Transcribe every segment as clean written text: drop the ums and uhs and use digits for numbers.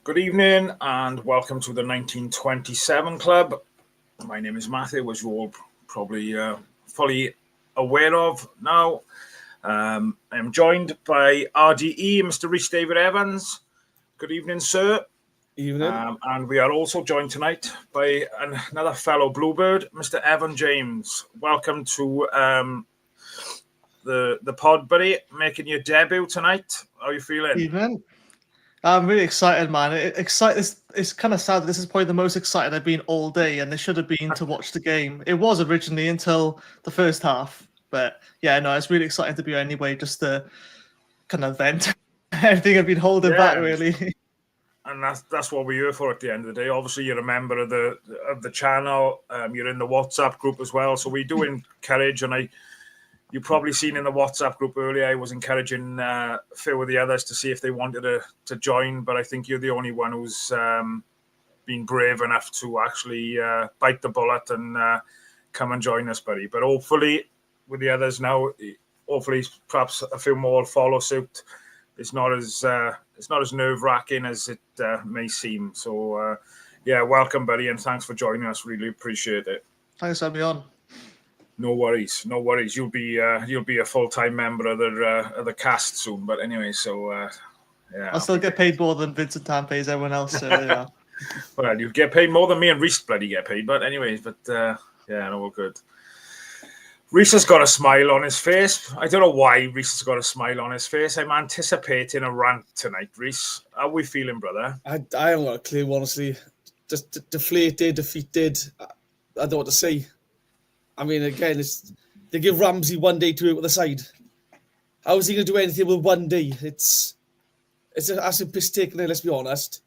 Good evening and welcome to the 1927 Club. My name is Matthew, as you're all probably fully aware of now. I'm joined by RDE, Mr. Rhys David Evans. Good evening, sir. Evening. And we are also joined tonight by another fellow Bluebird, Mr. Evan James. Welcome to the pod, buddy. Making your debut tonight. How are you feeling? Evening. I'm really excited, man. It's kind of sad. This is probably the most excited I've been all day, and this should have been to watch the game. It was originally until the first half, but yeah, no, it's really exciting to be here anyway, just to kind of vent everything I've been holding back, really. And that's what we're here for at the end of the day. Obviously, you're a member of the channel. You're in the WhatsApp group as well, so we do encourage. And you've probably seen in the WhatsApp group earlier, I was encouraging a few of the others to see if they wanted to join, but I think you're the only one who's been brave enough to actually bite the bullet and come and join us, buddy. But hopefully, with the others now, hopefully perhaps a few more follow suit. It's not as nerve-wracking as it may seem. So, yeah, welcome, buddy, and thanks for joining us. Really appreciate it. Thanks for having me on. No worries. You'll be a full-time member of the cast soon. But anyway, so yeah, I'll still get paid more than Vincent Tan pays everyone else. So yeah. Well, you get paid more than me and Rhys bloody get paid. But anyways, yeah, no, we're good. Rhys has got a smile on his face. I don't know why Rhys has got a smile on his face. I'm anticipating a rant tonight, Rhys. How are we feeling, brother? I haven't got a clue, honestly. Just deflated, defeated. I don't know what to say. I mean, again, they give Ramsey 1 day to work with the side. How is he going to do anything with 1 day? It's an absolute piss take, let's be honest.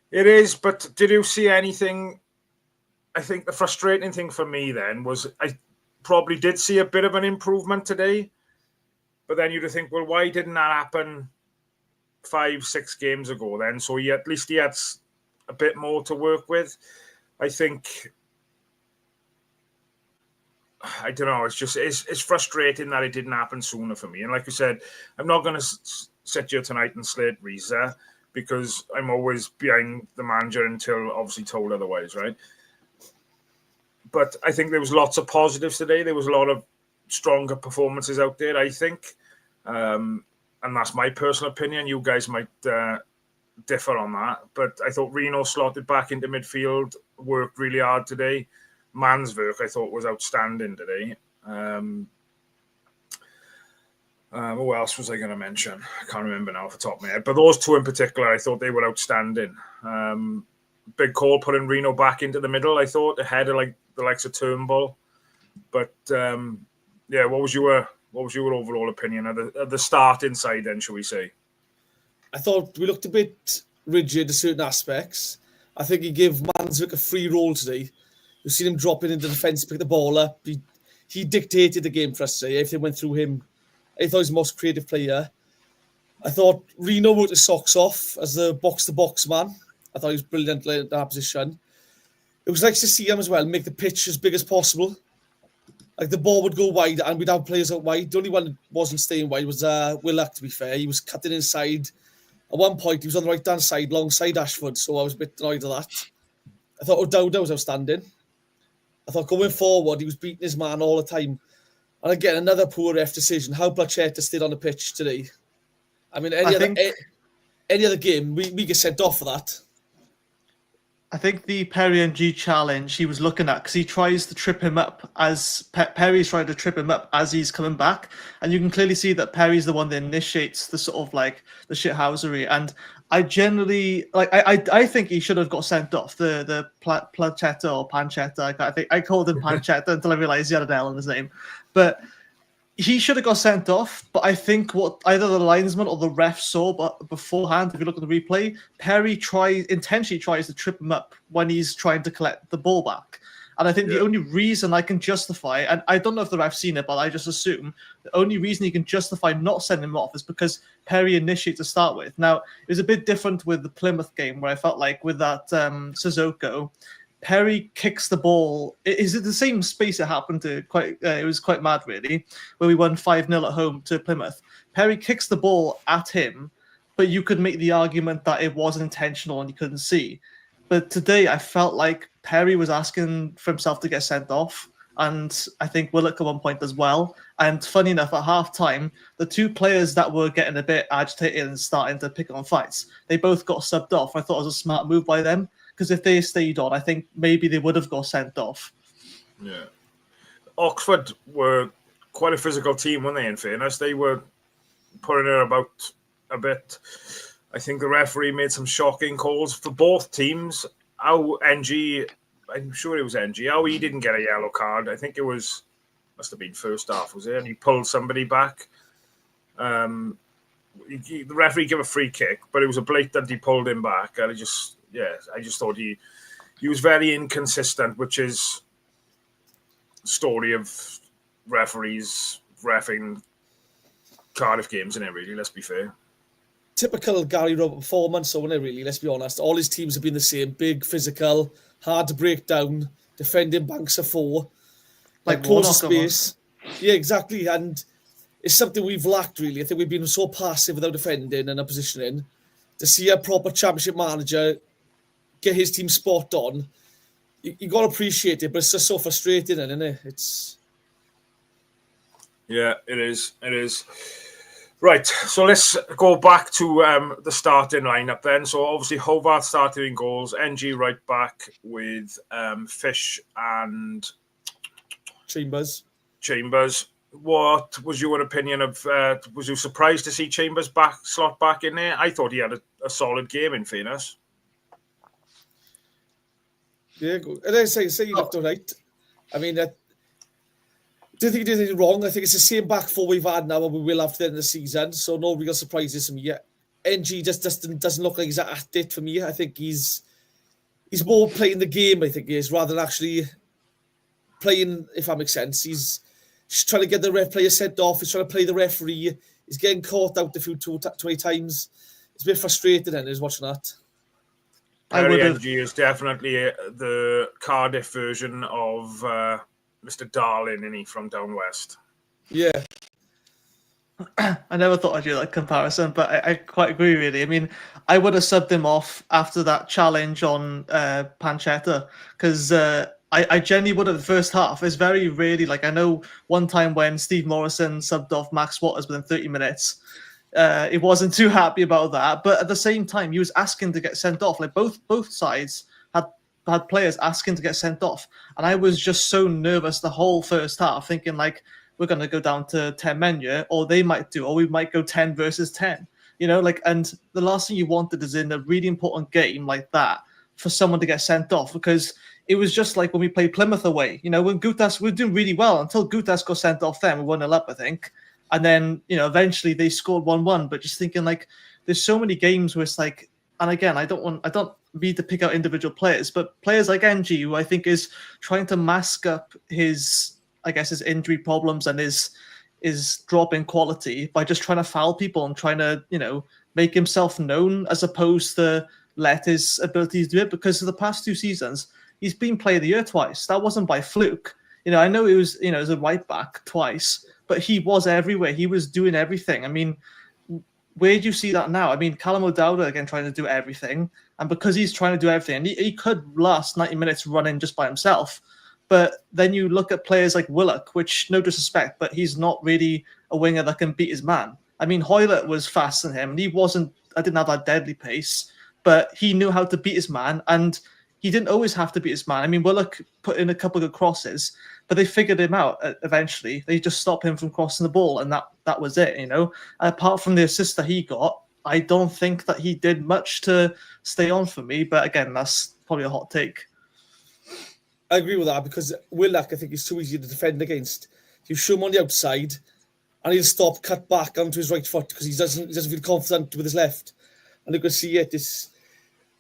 It is, but did you see anything? I think the frustrating thing for me then was I probably did see a bit of an improvement today, but then you'd think, well, why didn't that happen 5-6 games ago then? So at least he had a bit more to work with. I think, I don't know, it's frustrating that it didn't happen sooner for me. And like you said, I'm not going to sit here tonight and slate Reza because I'm always behind the manager until obviously told otherwise, right? But I think there was lots of positives today. There was a lot of stronger performances out there, I think. And that's my personal opinion. You guys might differ on that. But I thought Reno slotted back into midfield, worked really hard today. Manswerk, I thought, was outstanding today. Who else was I going to mention? I can't remember now off the top of my head. But those two in particular, I thought they were outstanding. Big call putting Reno back into the middle, I thought, ahead of the likes of Turnbull. But yeah, what was your overall opinion of the starting side then, shall we say? I thought we looked a bit rigid in certain aspects. I think he gave Manswerk a free role today. You've seen him dropping into defence, pick the ball up. He dictated the game for us today. Everything went through him. I thought he was the most creative player. I thought Reno worked his socks off as the box-to-box man. I thought he was brilliant in that position. It was nice to see him as well make the pitch as big as possible. Like the ball would go wide and we'd have players out wide. The only one that wasn't staying wide was Willock, to be fair. He was cutting inside. At one point, he was on the right-hand side, alongside Ashford, so I was a bit annoyed at that. I thought O'Dowda was outstanding. I thought going forward, he was beating his man all the time. And again, another poor ref decision. How Placheta stayed on the pitch today. I mean, any other game, we get sent off for that. I think the Perry and G challenge he was looking at because he tries to trip him up as Perry's trying to trip him up as he's coming back, and you can clearly see that Perry's the one that initiates the sort of like the shithousery. And I generally I think he should have got sent off. The Planchetta or Panchetta. I called him Panchetta until I realized he had an L in his name, but he should have got sent off, but I think what either the linesman or the ref saw beforehand, if you look at the replay, Perry intentionally tries to trip him up when he's trying to collect the ball back. And I think the only reason I can justify, and I don't know if the ref's seen it, but I just assume the only reason he can justify not sending him off is because Perry initiated to start with. Now, it was a bit different with the Plymouth game where I felt like with that Sissoko, Perry kicks the ball. Is it the same space it happened to? It was quite mad, really, where we won 5-0 at home to Plymouth. Perry kicks the ball at him, but you could make the argument that it wasn't intentional and you couldn't see. But today I felt like Perry was asking for himself to get sent off, and I think Willock at one point as well. And funny enough, at half-time, the two players that were getting a bit agitated and starting to pick on fights, they both got subbed off. I thought it was a smart move by them, because if they stayed on, I think maybe they would have got sent off. Yeah. Oxford were quite a physical team, weren't they, in fairness? They were putting it about a bit. I think the referee made some shocking calls for both teams. How NG, I'm sure it was NG, how he didn't get a yellow card. I think it was, must have been first half, was it? And he pulled somebody back. The referee gave a free kick, but it was a blatant he pulled him back. And I just thought he was very inconsistent, which is story of referees reffing Cardiff games, isn't it, really? Let's be fair. Typical Gary Roberts performance, so really, let's be honest. All his teams have been the same. Big, physical, hard to break down, defending banks of four, like close space. Yeah, exactly. And it's something we've lacked, really. I think we've been so passive without defending and positioning. To see a proper championship manager get his team spot on, you got to appreciate it, but it's just so frustrating, isn't it? Yeah, it is. It is. Right, so let's go back to the starting lineup then. So obviously Hobart started in goals, NG right back with Fish and Chambers. What was your opinion of? Was you surprised to see Chambers slot back in there? I thought he had a solid game, in fairness. Yeah, and I say you looked all right. I mean, don't think he did anything wrong. I think it's the same back four we've had now and we will have to the end of the season. So no real surprises for me yet. NG just doesn't look like he's at it for me. I think he's more playing the game, I think he is, rather than actually playing, if that makes sense. He's trying to get the ref player sent off. He's trying to play the referee. He's getting caught out a few too many times. It's a bit frustrating and is watching that. NG is definitely the Cardiff version of Mr. Darling, isn't he, from down west? Yeah. I never thought I'd do that comparison, but I quite agree, really. I mean, I would have subbed him off after that challenge on Pancetta, because I genuinely would have the first half. It's very rarely, like, I know one time when Steve Morrison subbed off Max Waters within 30 minutes, he wasn't too happy about that, but at the same time, he was asking to get sent off. Like, both sides had players asking to get sent off, and I was just so nervous the whole first half, thinking like we're going to go down to 10 men, yeah, or they might do, or we might go 10 versus 10, and the last thing you wanted is in a really important game like that for someone to get sent off, because it was just like when we played Plymouth away, when Gutas, we were doing really well until Gutas got sent off them, we 1-0 up, I think, and then eventually they scored 1-1, but just thinking like there's so many games where it's like, and again, I don't need to pick out individual players, but players like NG, who I think is trying to mask up his injury problems and his drop in quality by just trying to foul people and trying to, make himself known as opposed to let his abilities do it. Because for the past 2 seasons, he's been player of the year twice. That wasn't by fluke. I know it was, as a right back twice, but he was everywhere. He was doing everything. I mean, where do you see that now? I mean, Callum O'Dowda, again, trying to do everything. And because he's trying to do everything, and he could last 90 minutes running just by himself. But then you look at players like Willock, which, no disrespect, but he's not really a winger that can beat his man. I mean, Hoylett was faster than him, and I didn't have that deadly pace, but he knew how to beat his man, and he didn't always have to beat his man. I mean, Willock put in a couple of good crosses, but they figured him out eventually. They just stopped him from crossing the ball, and that was it, And apart from the assist that he got, I don't think that he did much to stay on for me. But again, that's probably a hot take. I agree with that, because Willock, I think, is too easy to defend against. You show him on the outside, and he'll stop, cut back onto his right foot because he doesn't feel confident with his left. And you can see it.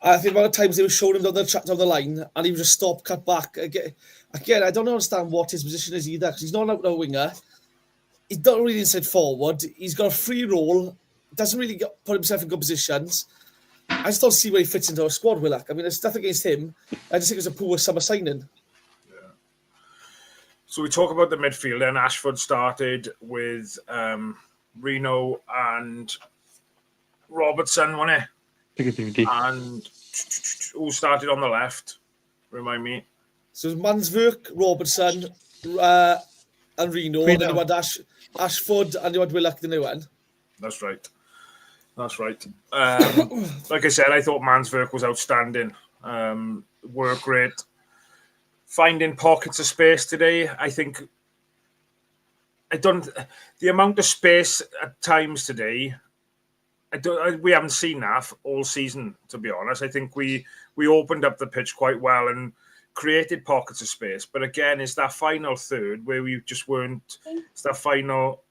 I think about times they were showing him down the line, and he would just stop, cut back. Again, I don't understand what his position is either, because he's not an out winger. He's not really inside forward. He's got a free role. Doesn't really put himself in good positions. I just don't see where he fits into our squad, Willock. I mean, there's nothing against him. I just think it was a poor summer signing. Yeah. So we talk about the midfield, and Ashford started with Reno and Robertson, wasn't Picatinny. it? And who started on the left? Remind me. So it was Mansverk, Robertson, and Reno. And then you had Ashford and you had Willock, the new one. That's right. Like I said, I thought Mansverk was outstanding. Work rate. Finding pockets of space today. The amount of space at times today, we haven't seen that all season, to be honest. I think we opened up the pitch quite well and created pockets of space. But again, it's that final third where we just weren't. It's that final.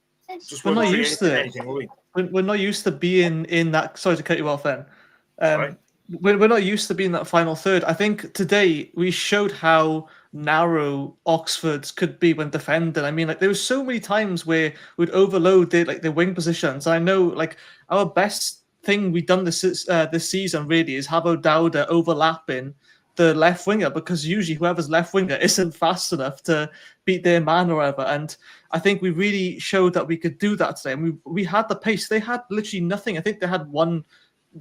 We're not used to it. We're not used to being in that. Sorry to cut you off, then. We're not used to being that final third. I think today we showed how narrow Oxford could be when defending. I mean, like there were so many times where we'd overload the wing positions. And I know like our best thing we've done this season really is have O'Dowda overlapping the left winger, because usually whoever's left winger isn't fast enough to beat their man or whatever. And I think we really showed that we could do that today. And we had the pace. They had literally nothing. I think they had one.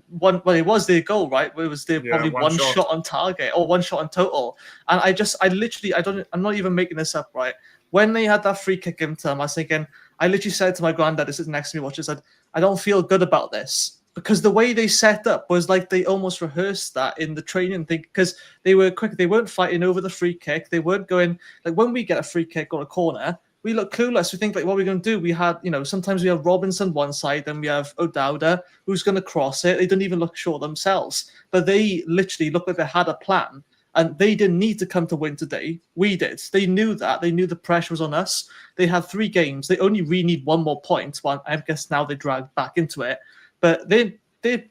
Well, it was their goal, right? It was probably one shot on target or one shot in total. And I'm not even making this up, right? When they had that free kick given to them, I was thinking, I literally said to my granddad, this is next to me watching, said, I don't feel good about this, because the way they set up was like they almost rehearsed that in the training thing, because they were quick. They weren't fighting over the free kick. They weren't going, like when we get a free kick or a corner, we look clueless. We think like, what are we going to do? We had, sometimes we have Robinson one side, then we have O'Dowda who's going to cross it. They didn't even look sure themselves, but they literally looked like they had a plan, and they didn't need to come to win today. We did. They knew that. They knew the pressure was on us. They had 3 games. They only really need 1 more point. Well, I guess now they dragged back into it, but they're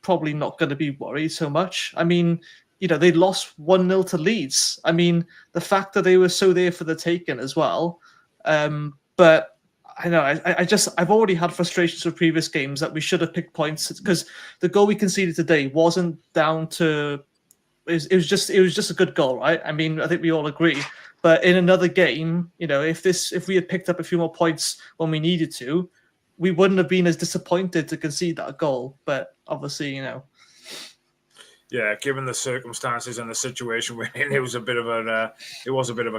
probably not going to be worried so much. I mean, they lost 1-0 to Leeds. I mean, the fact that they were so there for the taking as well. But I know I've already had frustrations with previous games that we should have picked points, because the goal we conceded today wasn't down to it was just a good goal, right? I mean, I think we all agree. But in another game, if we had picked up a few more points when we needed to, we wouldn't have been as disappointed to concede that goal. But obviously, Yeah, given the circumstances and the situation we're in, it was a bit of a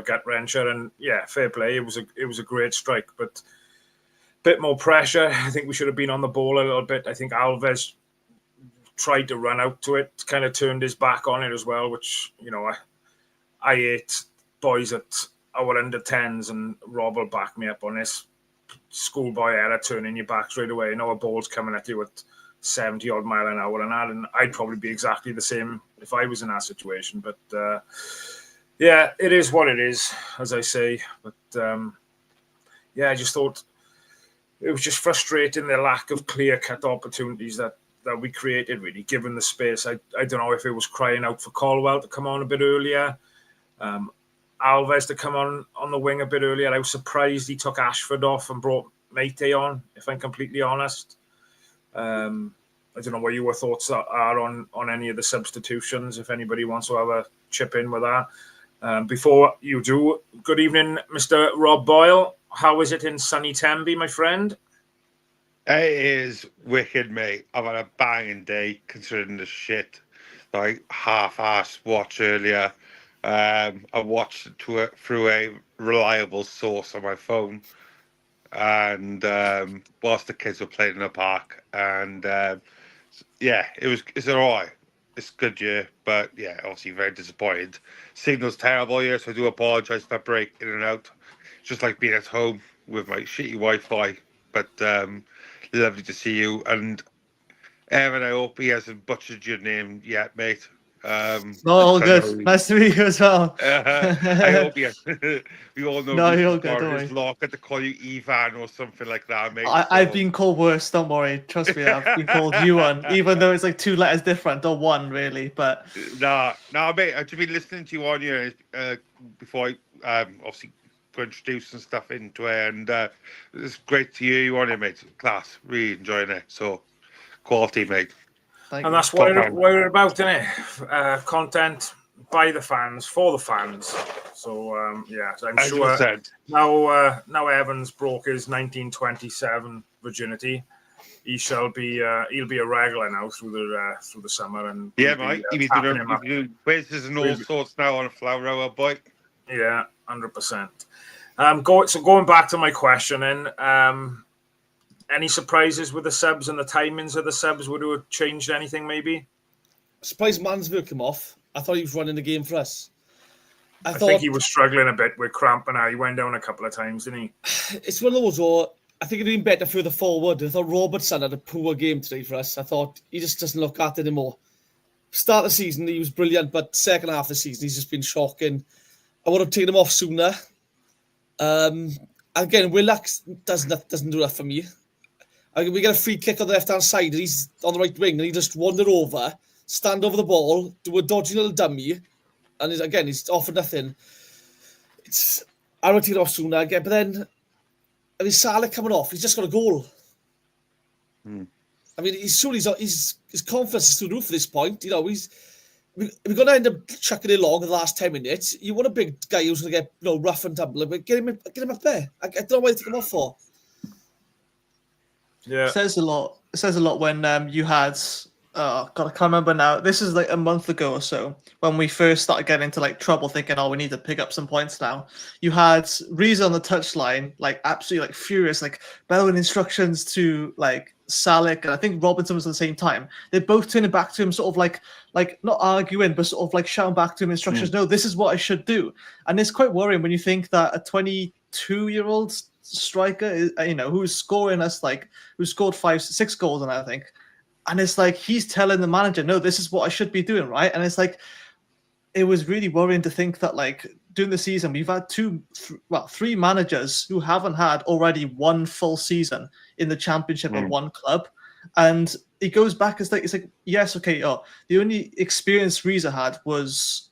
gut wrencher. And yeah, fair play. It was a great strike, but a bit more pressure. I think we should have been on the ball a little bit. I think Alves tried to run out to it, kind of turned his back on it as well, which I hate boys at our under 10s, and Rob will back me up on this. Schoolboy error, turning your back straight away. A ball's coming at you at 70 odd mile an hour and I'd probably be exactly the same if I was in that situation. But yeah, it is what it is, as I say. But I just thought it was just frustrating, the lack of clear-cut opportunities that we created, really, given the space. I don't know if it was crying out for Colwell to come on a bit earlier, Alves to come on the wing a bit earlier. I was surprised he took Ashford off and brought Meite on, if I'm completely honest. I don't know what your thoughts are on any of the substitutions, if anybody wants to have a chip in with that. Before you do, good evening, Mr. Rob Boyle. How is it in sunny Tenby, my friend? It is wicked, mate. I've had a banging day considering the shit that I half-assed watch earlier. I watched it through a reliable source on my phone, and whilst the kids were playing in the park, and it's all right. It's good, but yeah, obviously very disappointed. Signal's terrible here, so I do apologise for break in and out. It's just like being at home with my shitty Wi-Fi, but lovely to see you. And Evan, I hope he hasn't butchered your name yet, mate. All good. Nice to meet you as well. I hope he has. We all know you're good, don't worry. Lock to call you Ivan or something like that, mate. I've been called worse, don't worry. Trust me, I've been called Yuan, even though it's like 2 letters different, or 1 really. But nah, mate. I've just been listening to you on here before I obviously introduce and stuff into it, and it's great to hear you on here, mate. Class, really enjoying it. So quality, mate. And that's what we're about, isn't it? Content by the fans, for the fans. So, so I'm 100%. Sure now Evans broke his 1927 virginity. he shall be he'll be a regular now through the summer, and Yeah, we'll mate. be, tapping him up. Quizzes and all sorts now on a flower rower, boy. Yeah, 100%. Going back to my question, then, any surprises with the subs and the timings of the subs? Would it have changed anything? Maybe. Surprised Mansfield came off. I thought he was running the game for us. I think he was struggling a bit with cramp, and he went down a couple of times, didn't he? It's one of those. I think it'd been better further forward. I thought Robertson had a poor game today for us. I thought he just doesn't look at it anymore. Start of the season, he was brilliant, but second half of the season, he's just been shocking. I would have taken him off sooner. Again, Willock doesn't do that for me. We get a free kick on the left-hand side, and he's on the right wing, and he just wander over, stand over the ball, do a dodgy little dummy, and he's off for nothing. I would take him off sooner again, but then, Salah coming off, he's just got a goal. I mean, his confidence is through the roof at this point. You know, we're going to end up chucking it along in the last 10 minutes. You want a big guy who's going to get rough and tumble, but get him up there. I don't know why they took him off for. Yeah, It says a lot. It says a lot when you had. Oh God, I can't remember now. This is like a month ago or so when we first started getting into like trouble, thinking, "Oh, we need to pick up some points now." You had Reese on the touchline, like absolutely like furious, like bellowing instructions to like Salick, and I think Robinson was at the same time. They're both turning back to him, sort of like not arguing, but sort of like shouting back to him instructions. No, this is what I should do, and it's quite worrying when you think that a 22-year-old striker, who's scoring us who scored 6 goals, and I think. And it's like he's telling the manager, no, this is what I should be doing, right? And it's like it was really worrying to think that during the season we've had 3 managers who haven't had already one full season in the championship of one club. And it goes back, it's like yes, okay, the only experience Reza had was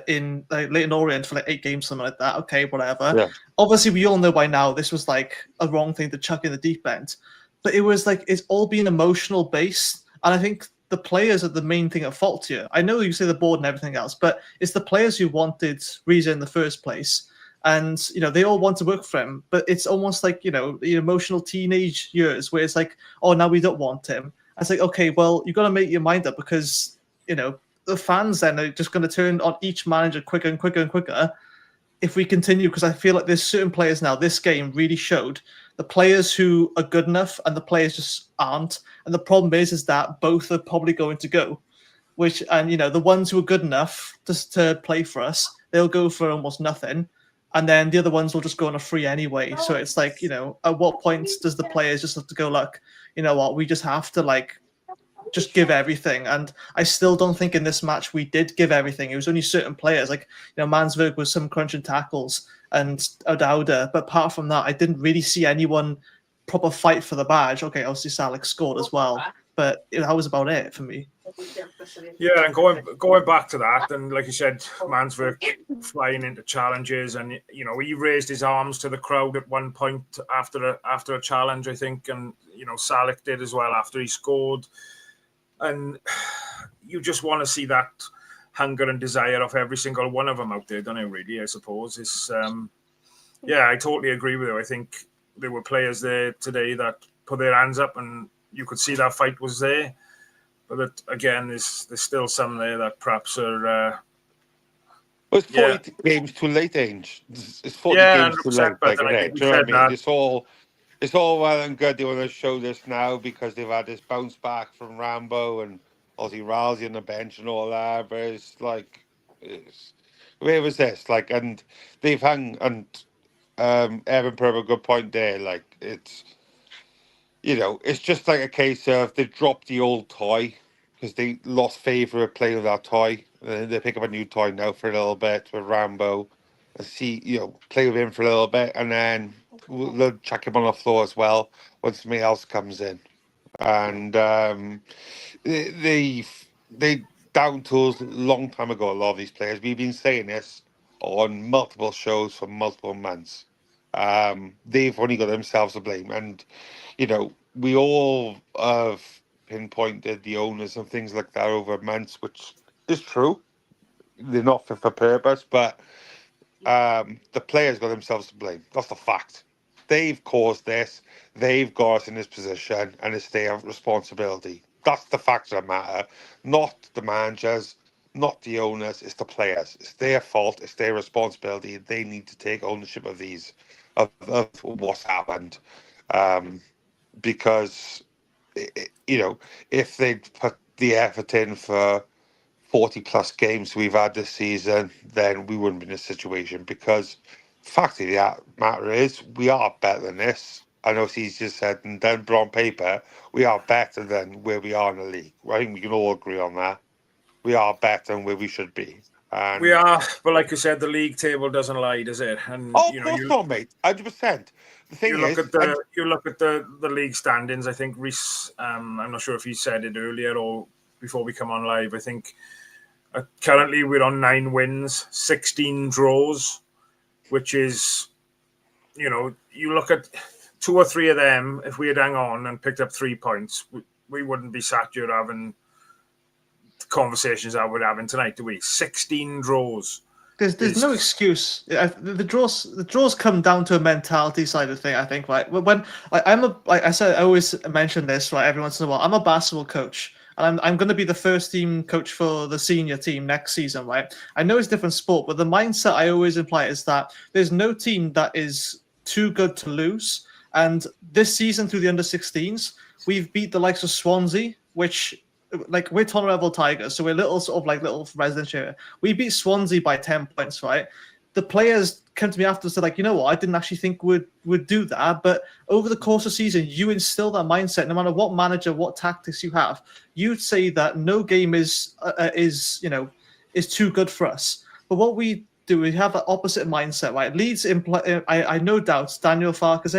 in Leyton Orient for 8 games, something like that. Okay, whatever. Yeah. Obviously, we all know by now this was a wrong thing to chuck in the deep end. But it was it's all being emotional based. And I think the players are the main thing at fault here. I know you say the board and everything else, but it's the players who wanted Reza in the first place. And, they all want to work for him. But it's almost like, the emotional teenage years where it's like, oh, now we don't want him. And it's like, okay, well, you've got to make your mind up because, the fans then are just going to turn on each manager quicker and quicker and quicker if we continue, because I feel like there's certain players now, this game really showed the players who are good enough and the players just aren't. And the problem is that both are probably going to go, the ones who are good enough just to play for us, they'll go for almost nothing. And then the other ones will just go on a free anyway. So it's like, at what point does the players just have to go you know what, we just have to just give everything. And I still don't think in this match we did give everything. It was only certain players, Mansberg was some crunching tackles and O'Dowda. But apart from that, I didn't really see anyone proper fight for the badge. Okay, obviously Salick scored as well, but that was about it for me. Yeah, and going back to that, and like you said, Mansberg flying into challenges, and he raised his arms to the crowd at one point after a challenge, I think, and Salick did as well after he scored. And you just want to see that hunger and desire of every single one of them out there, don't you, really, I suppose. It's, I totally agree with you. I think there were players there today that put their hands up and you could see that fight was there. But that, again, there's still some there that perhaps are... it's 40 games too late, Ange. It's 40 games too late. Do you know what I mean? It's all well and good they want to show this now because they've had this bounce back from Rambo and Ozzy Ralsey on the bench and all that. But it's where was this? And they've hung, and Evan put up a good point there. It's just a case of they've dropped the old toy because they lost favour with playing with that toy. They pick up a new toy now for a little bit with Rambo and see, play with him for a little bit, and then they'll chuck him on the floor as well when somebody else comes in. And they down tools a long time ago, a lot of these players. We've been saying this on multiple shows for multiple months. They've only got themselves to blame. And, we all have pinpointed the owners and things like that over months, which is true. They're not fit for purpose, but the players got themselves to blame. That's the fact. They've caused this. They've got us in this position, and it's their responsibility. That's the facts that matter, not the managers, not the owners. It's the players. It's their fault. It's their responsibility. They need to take ownership of of what's happened, because if they'd put the effort in for 40 plus games we've had this season, then we wouldn't be in this situation, because the fact of the matter is we are better than this. I know it's easier said than done, but on paper, we are better than where we are in the league. I think we can all agree on that. We are better than where we should be. And We are, but like you said, the league table doesn't lie, does it? And of course not, mate. 100%. The thing you is, look at the league standings. I think Reece. I'm not sure if he said it earlier or before we come on live. I think currently we're on 9 wins, 16 draws, which is, you look at 2 or 3 of them. If we had hung on and picked up 3 points, we wouldn't be sat here having conversations that we're having tonight, do we? 16 draws. There's no excuse. The draws come down to a mentality side of thing. I think, right? When I always mention this, right? Every once in a while, I'm a basketball coach, and I'm going to be the first team coach for the senior team next season, right? I know it's a different sport, but the mindset I always imply is that there's no team that is too good to lose. And this season, through the under-16s, we've beat the likes of Swansea, which, like, we're Tonoreville Tigers, so we're little residential area. We beat Swansea by 10 points, right? The players came to me after and said, like, you know what, I didn't actually think we'd do that. But over the course of the season, you instill that mindset. No matter what manager, what tactics you have, you'd say that no game is too good for us. But what we do, we have that opposite mindset, right? Leeds imply, I no doubt Daniel Farkas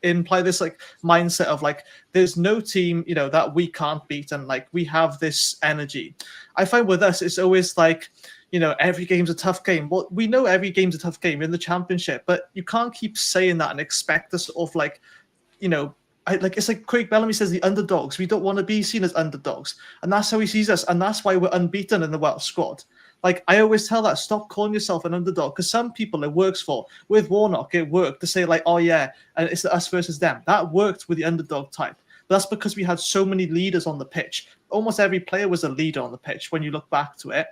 imply this like mindset of like there's no team that we can't beat, and like we have this energy. I find with us it's always like every game's a tough game. Well, we know every game's a tough game in the championship, but you can't keep saying that and expect us of like it's like Craig Bellamy says, the underdogs. We don't want to be seen as underdogs, and that's how he sees us, and that's why we're unbeaten in the Welsh squad. Like, I always tell that, stop calling yourself an underdog, because some people it works for. With Warnock, it worked to say, like, oh, yeah, and it's us versus them. That worked with the underdog type. But that's because we had so many leaders on the pitch. Almost every player was a leader on the pitch when you look back to it.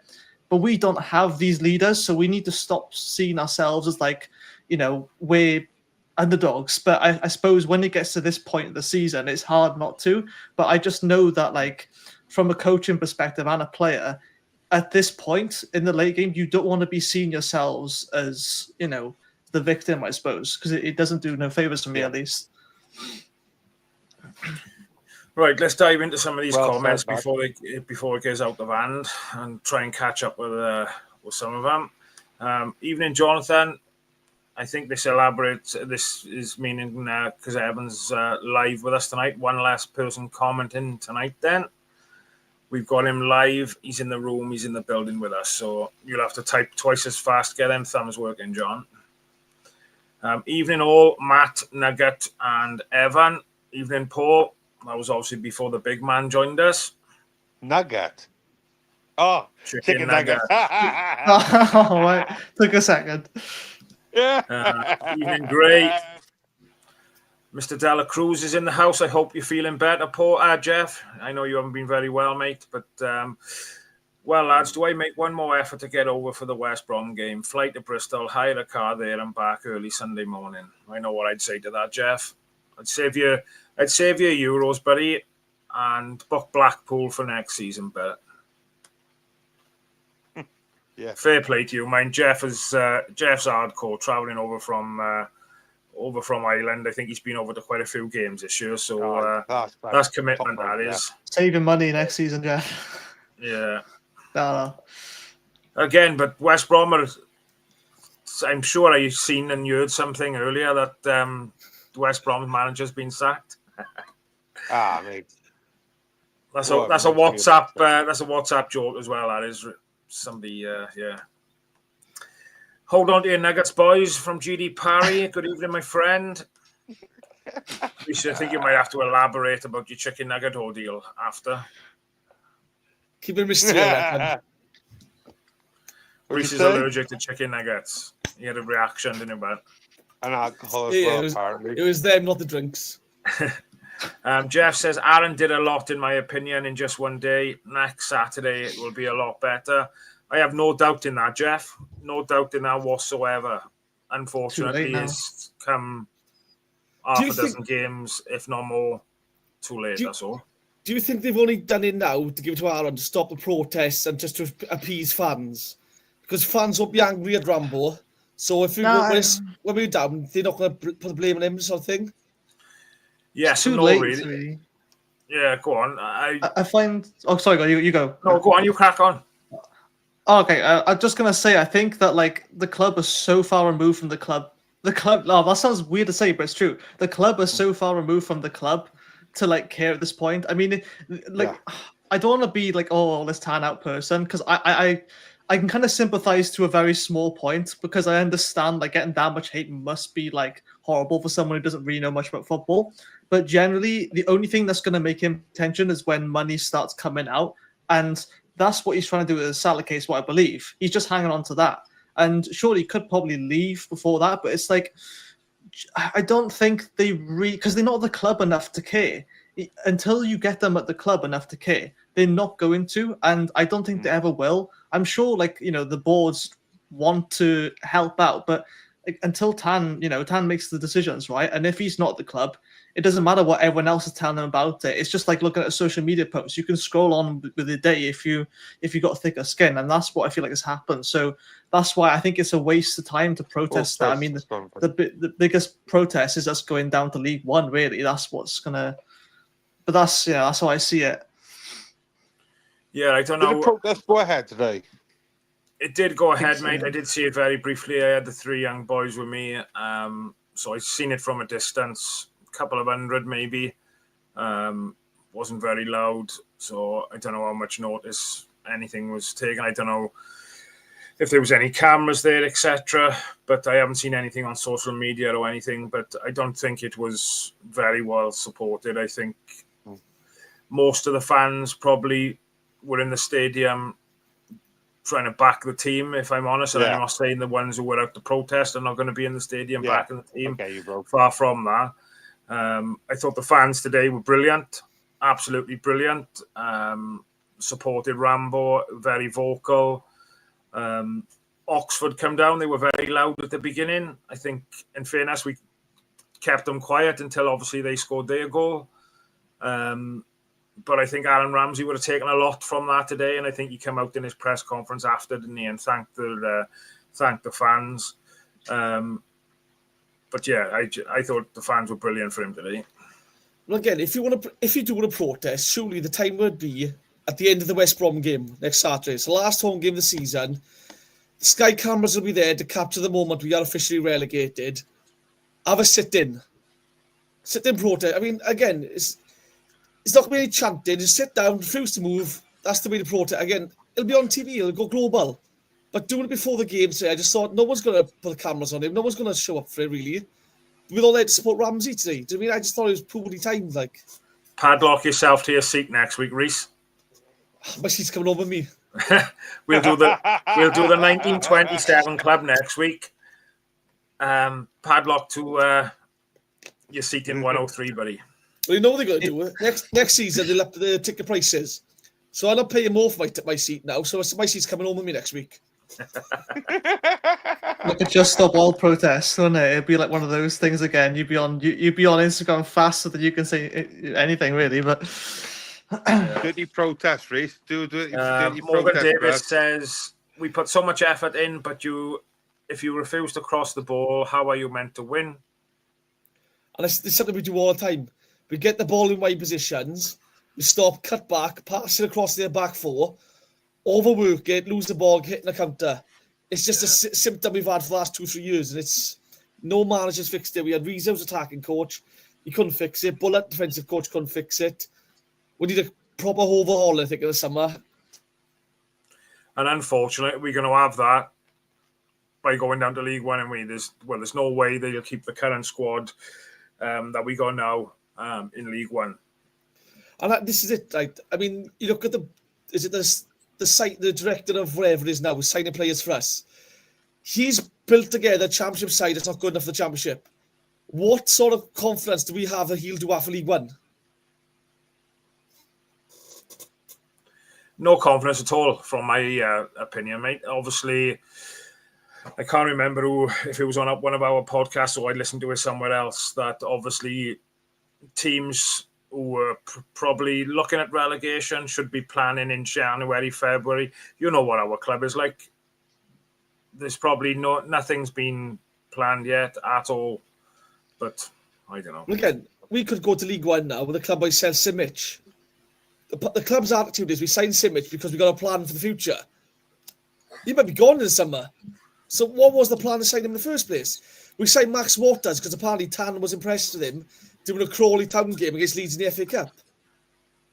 But we don't have these leaders, so we need to stop seeing ourselves as, like, we're underdogs. But I suppose when it gets to this point of the season, it's hard not to. But I just know that, like, from a coaching perspective and a player, at this point in the late game, you don't want to be seeing yourselves as, the victim, I suppose, because it doesn't do no favors for me, at least. Right, let's dive into some of these comments before it goes out the van and try and catch up with some of them. Evening, Jonathan. I think this is meaning because Evan's live with us tonight. One last person commenting tonight then. We've got him live. He's in the room. He's in the building with us. So you'll have to type twice as fast. Get them thumbs working, John. Evening all, Matt, Nugget, and Evan. Evening, Paul. That was obviously before the big man joined us. Nugget. Oh, chicken nugget. Oh, wait. Took a second. Evening, great. Mr. Dela Cruz is in the house. I hope you're feeling better, Paul. Jeff, I know you haven't been very well, mate, but well, lads, do I make one more effort to get over for the West Brom game? Flight to Bristol, hire a car there and back early Sunday morning. I know what I'd say to that, Jeff. I'd save you euros, buddy, and book Blackpool for next season, bet. Yeah, fair play to you, mine. Jeff's hardcore, travelling over from Ireland. I think he's been over to quite a few games this year, so that's commitment. That is saving money next season, Jeff. Yeah. No. Again, but West Brom are. I'm sure I've seen and heard something earlier that the West Brom manager's been sacked. Mate. That's a WhatsApp. That's a WhatsApp joke as well. That is somebody. Yeah. Hold on to your nuggets, boys, from GD Parry. Good evening, my friend. I think you might have to elaborate about your chicken nugget ordeal after. Keep it mysterious. Reese is allergic to chicken nuggets. He had a reaction, didn't he, man? And alcohol as Yeah, well, it apparently. was them, not the drinks. Jeff says, Aaron did a lot, in my opinion, in just one day. Next Saturday, it will be a lot better. I have no doubt in that, Jeff. No doubt in that whatsoever. Unfortunately, now. it's come half a dozen games, if not more. Too late, that's all. Do you think they've only done it now to give it to Aaron to stop the protests and just to appease fans? Because fans won't be angry at Rambo. So if when we're down, they're not going to put the blame on him, sort of thing. It's Yes, too no, late. really. Yeah, go on. I find. Oh, sorry, you go. No, go on. You crack on. Oh, okay, I'm just gonna say I think that like the club is so far removed from the club. The club. Oh, that sounds weird to say, but it's true. The club is so far removed from the club to like care at this point. I mean, I don't want to be like, oh, this tan out person, because I can kind of sympathize to a very small point, because I understand like getting that much hate must be like horrible for someone who doesn't really know much about football. But generally, the only thing that's going to make him tension is when money starts coming out, and that's what he's trying to do with the Salah case. What I believe, he's just hanging on to that, and surely he could probably leave before that. But it's like, I don't think they because they're not the club enough to care. Until you get them at the club enough to care, they're not going to, and I don't think they ever will. I'm sure, like, you know, the boards want to help out, but like, until Tan makes the decisions, right? And if he's not the club, it doesn't matter what everyone else is telling him about it. It's just like looking at a social media post. You can scroll on with the day if you got thicker skin, and that's what I feel like has happened. So that's why I think it's a waste of time to protest that. I mean, the biggest protest is us going down to League One. Really, that's what's gonna. But that's how I see it. Yeah, I don't know. Did the protest go ahead today? It did go ahead, mate. I did see it very briefly. I had the 3 young boys with me, so I seen it from a distance, a couple of hundred maybe. Wasn't very loud, so I don't know how much notice anything was taken. I don't know if there was any cameras there, etc. But I haven't seen anything on social media or anything. But I don't think it was very well supported. I think most of the fans probably were in the stadium trying to back the team, if I'm honest. And I'm not saying the ones who were out to protest are not going to be in the stadium backing the team. Okay, far from that. I thought the fans today were brilliant, absolutely brilliant. Supported Rambo, very vocal. Oxford come down, they were very loud at the beginning. I think, in fairness, we kept them quiet until obviously they scored their goal. But I think Aaron Ramsey would have taken a lot from that today, and I think he came out in his press conference after, didn't he, and thanked the fans. But yeah, I thought the fans were brilliant for him today. Well, again, if you do want to protest, surely the time would be at the end of the West Brom game next Saturday. It's the last home game of the season. The Sky cameras will be there to capture the moment we are officially relegated. Have a sit-in protest. I mean, again, it's not going to be any chanting. Just sit down, refuse to move. That's the way to protest. Again, it'll be on TV. It'll go global. But doing it before the game today, I just thought no one's going to put the cameras on him. No one's going to show up for it, really. We're all there to support Ramsey today. Do you mean I just thought it was poorly timed? Like, padlock yourself to your seat next week, Reese. My seat's coming over me. We'll do the 1927 club next week. Padlock to your seat in 103, buddy. Well, you know what they're going to do. Next season, they'll up the ticket prices. So I'm not paying more for my seat now. So my seat's coming home with me next week. Look at Just Stop All protests, wouldn't it? It'd be like one of those things again. You'd be on Instagram faster than you can say anything, really. But dirty protest, Reese. Morgan Davis says we put so much effort in, but if you refuse to cross the ball, how are you meant to win? And it's something we do all the time. We get the ball in wide positions, we stop, cut back, pass it across their back 4, overwork it, lose the ball, hit the counter. It's just a symptom we've had for the last 2-3 years, and it's no manager's fixed it. We had Rizzo's attacking coach, he couldn't fix it. Bullock, defensive coach, couldn't fix it. We need a proper overhaul, I think, in the summer. And unfortunately, we're going to have that by going down to League One, and there's no way they'll keep the current squad that we got now in League One. And this is it. Like, I mean, you look at the director of whatever it is now, who's signing players for us. He's built together a championship side that's not good enough for the championship. What sort of confidence do we have that he'll do after League One? No confidence at all, from my opinion, mate. Obviously, I can't remember if it was on one of our podcasts or I listened to it somewhere else, that obviously teams who were probably looking at relegation should be planning in January, February. You know what our club is like. There's probably nothing's been planned yet at all. But I don't know. Again, we could go to League One now with a club like Simic. The club's attitude is we signed Simic because we got a plan for the future. He might be gone in the summer. So what was the plan to sign him in the first place? We signed Max Waters because apparently Tan was impressed with him doing a Crawley Town game against Leeds in the FA Cup.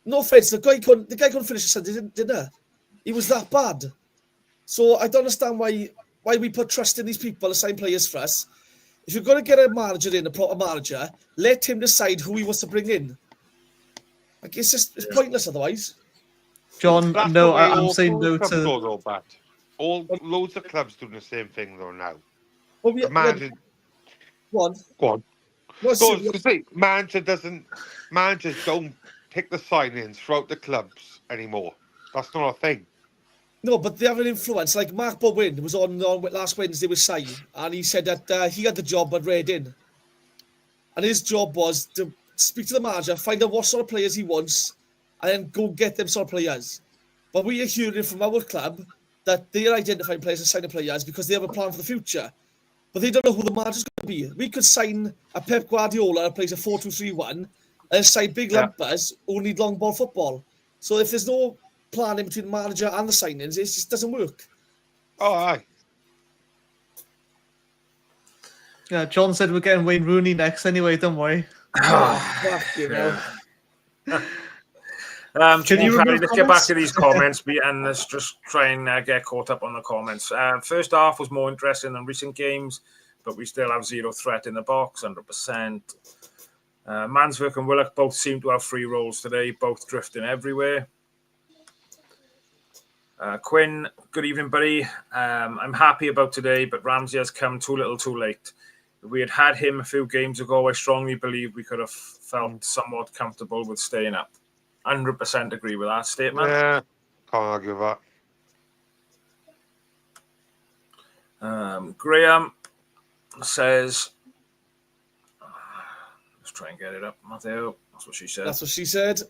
No offence, the guy couldn't finish a Sunday dinner. He was that bad. So I don't understand why we put trust in these people to sign players for us. If you're going to get a manager in, a proper manager, let him decide who he wants to bring in. Like, it's pointless otherwise. John, no, I'm saying no to... Though, but loads of clubs doing the same thing though now. Well, yeah, Go on. Managers don't pick the signings throughout the clubs anymore. That's not a thing. No, but they have an influence. Like Mark Bowen was on last Wednesday with Sai, and he said that he had the job at Reading. And his job was to speak to the manager, find out what sort of players he wants, and then go get them sort of players. But we are hearing from our club that they're identifying players and signing players because they have a plan for the future. But they don't know who the manager's going to be. We could sign a Pep Guardiola who plays a 4-2-3-1 and sign big lumpers who need long ball football. So if there's no plan in between the manager and the signings, it just doesn't work. Oh, aye. Yeah, John said we're getting Wayne Rooney next anyway, don't worry. Let's get back to these comments and let's just try and get caught up on the comments. First half was more interesting than recent games, but we still have zero threat in the box, 100%. Manswick and Willock both seem to have free rolls today, both drifting everywhere. Quinn, good evening, buddy. I'm happy about today, but Ramsey has come too little too late. If we had him a few games ago, I strongly believe we could have felt somewhat comfortable with staying up. 100% agree with that statement. Yeah, can't argue with that. Graham says, let's try and get it up, Matthew. That's what she said. That's what she said.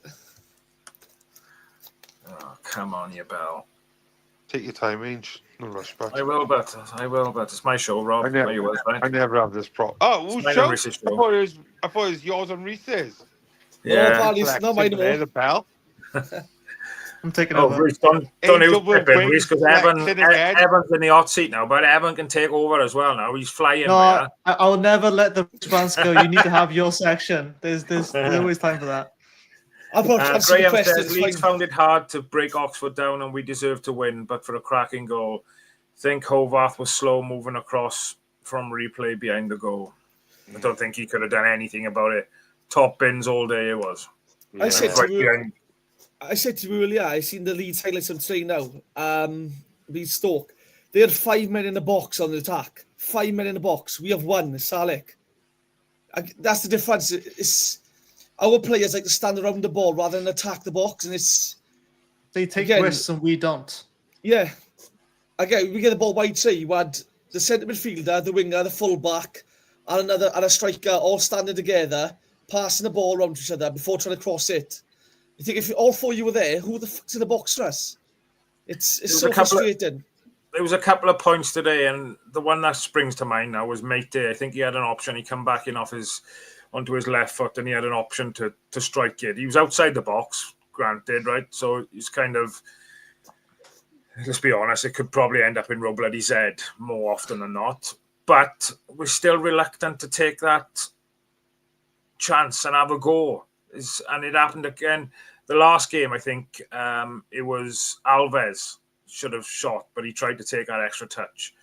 Oh, come on, you bell. Take your time, Ange. No rush back. I will, but it's my show, Rob. I never have this problem. Oh, whose show? I thought it was yours and Reese's. Yeah. No, not mine anymore. The bell. I'm taking over. Bruce, don't Reese, because Evan's in the hot seat now, but Evan can take over as well now. He's flying. No, I'll never let the response go. You need to have your section. There's always time for that. Graham says Leeds found it hard to break Oxford down and we deserve to win, but for a cracking goal. Think Hovarth was slow moving across from replay behind the goal. I don't think he could have done anything about it. Top bins all day it was. I said to you earlier, I seen the Leeds highlights on today now. Leeds Stoke. They had 5 men in the box on the attack. 5 men in the box. We have 1, Salek. That's the difference. It's our players like to stand around the ball rather than attack the box, and they take risks and we don't. Yeah. Again, we get the ball wide. Say you had the centre midfielder, the winger, the fullback, and a striker all standing together, passing the ball around to each other before trying to cross it. You think if all 4 of you were there, who the fuck's in the box for us? It's so frustrating. There was a couple of points today, and the one that springs to mind now was Mate Day. I think he had an option. He come back in onto his left foot, and he had an option to strike it. He was outside the box, granted, right? So he's kind of, let's be honest, it could probably end up in Roe Bloody's head more often than not. But we're still reluctant to take that chance and have a go. And it happened again. The last game, I think, it was Alves should have shot, but he tried to take that extra touch.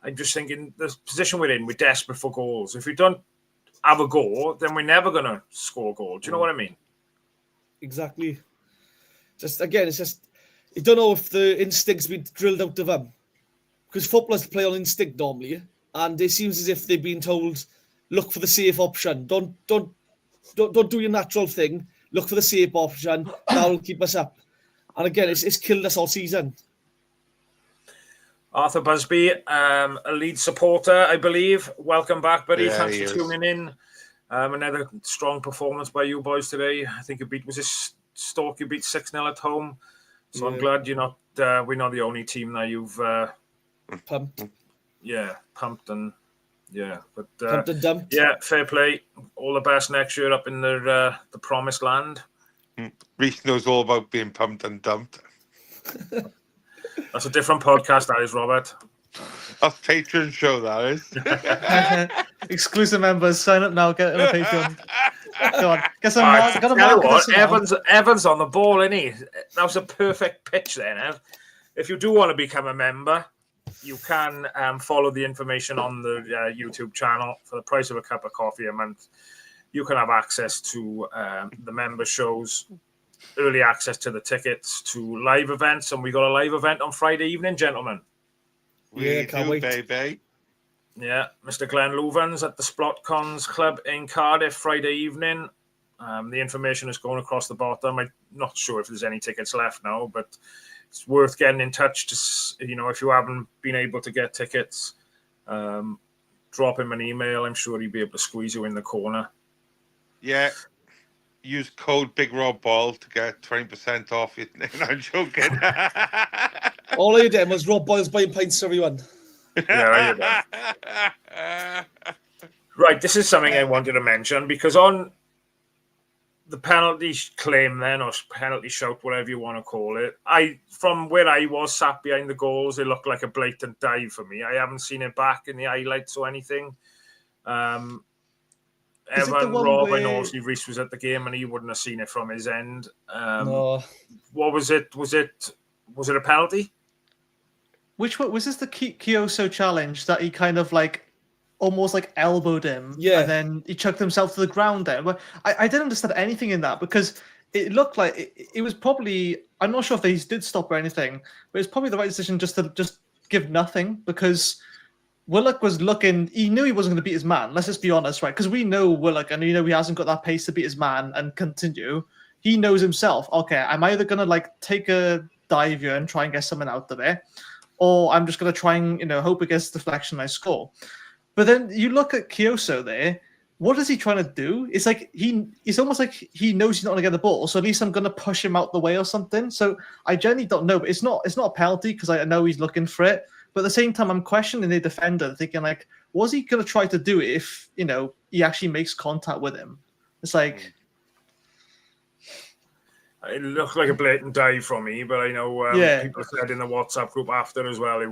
I'm just thinking, the position we're in, we're desperate for goals. If we don't have a goal, then we're never going to score a goal. Do you know what I mean? Exactly. It's just, you don't know if the instinct's been drilled out of them. Because footballers play on instinct normally. and it seems as if they've been told, look for the safe option. Don't do your natural thing. Look for the safe option. That will keep us up. And again, it's killed us all season. Arthur Busby, a lead supporter, I believe. Welcome back, buddy. Yeah, Thanks he for is. tuning in. Another strong performance by you boys today. I think was this Stoke you beat 6-0 at home. So I'm glad you're not. We're not the only team that you've Pumped. pumped and but Pumped and dumped. yeah, fair play. All the best next year up in the promised land. Reece knows all about being pumped and dumped. That's a different podcast, that is, Robert. That's Patreon show, that is. Exclusive members, sign up now. Get it on Patreon. Go on, get some. Right, Got to tell you market what, this now. Evans on the ball, isn't he? That was a perfect pitch then, Ev. If you do want to become a member, you can follow the information on the YouTube channel for the price of a cup of coffee a month. You can have access to the member shows, early access to the tickets, to live events, and we got a live event on Friday evening, gentlemen. Yeah, can't wait. Baby. Yeah, Mr. Glenn Loovens at the Splott Cons Club in Cardiff Friday evening. The information is going across the bottom. I'm not sure if there's any tickets left now, but it's worth getting in touch to, if you haven't been able to get tickets, drop him an email. I'm sure he'll be able to squeeze you in the corner. Yeah. Use code Big Rob Ball to get 20% off. No, I'm joking. All I did was Rob Boyle's buying pints for everyone. Yeah, there you go. Right, this is something I wanted to mention because on the penalty claim then, or penalty shout, whatever you want to call it, from where I was sat behind the goals, it looked like a blatant dive for me. I haven't seen it back in the highlights or anything. Evan, Rob, I know obviously Reece was at the game and he wouldn't have seen it from his end. No. What was it? Was it a penalty? Which one was this? The Kioso challenge that he kind of almost elbowed him, and then he chucked himself to the ground there. But I didn't understand anything in that because it looked like it was probably. I'm not sure if they did stop or anything, but it's probably the right decision just to give nothing because Willock was looking. He knew he wasn't going to beat his man. Let's just be honest, right? Because we know Willock, and he hasn't got that pace to beat his man and continue. He knows himself. Okay, I'm either going to take a dive here and try and get something out of it, or I'm just going to try and hope it gets deflection and I score. But then you look at Kioso there. What is he trying to do? It's like it's almost like he knows he's not going to get the ball, so at least I'm going to push him out the way or something. So I genuinely don't know, but it's not a penalty because I know he's looking for it. But at the same time, I'm questioning the defender, thinking was he going to try to do it if he actually makes contact with him? It's like. It looked like a blatant dive from me, but I know people said in the WhatsApp group after as well, it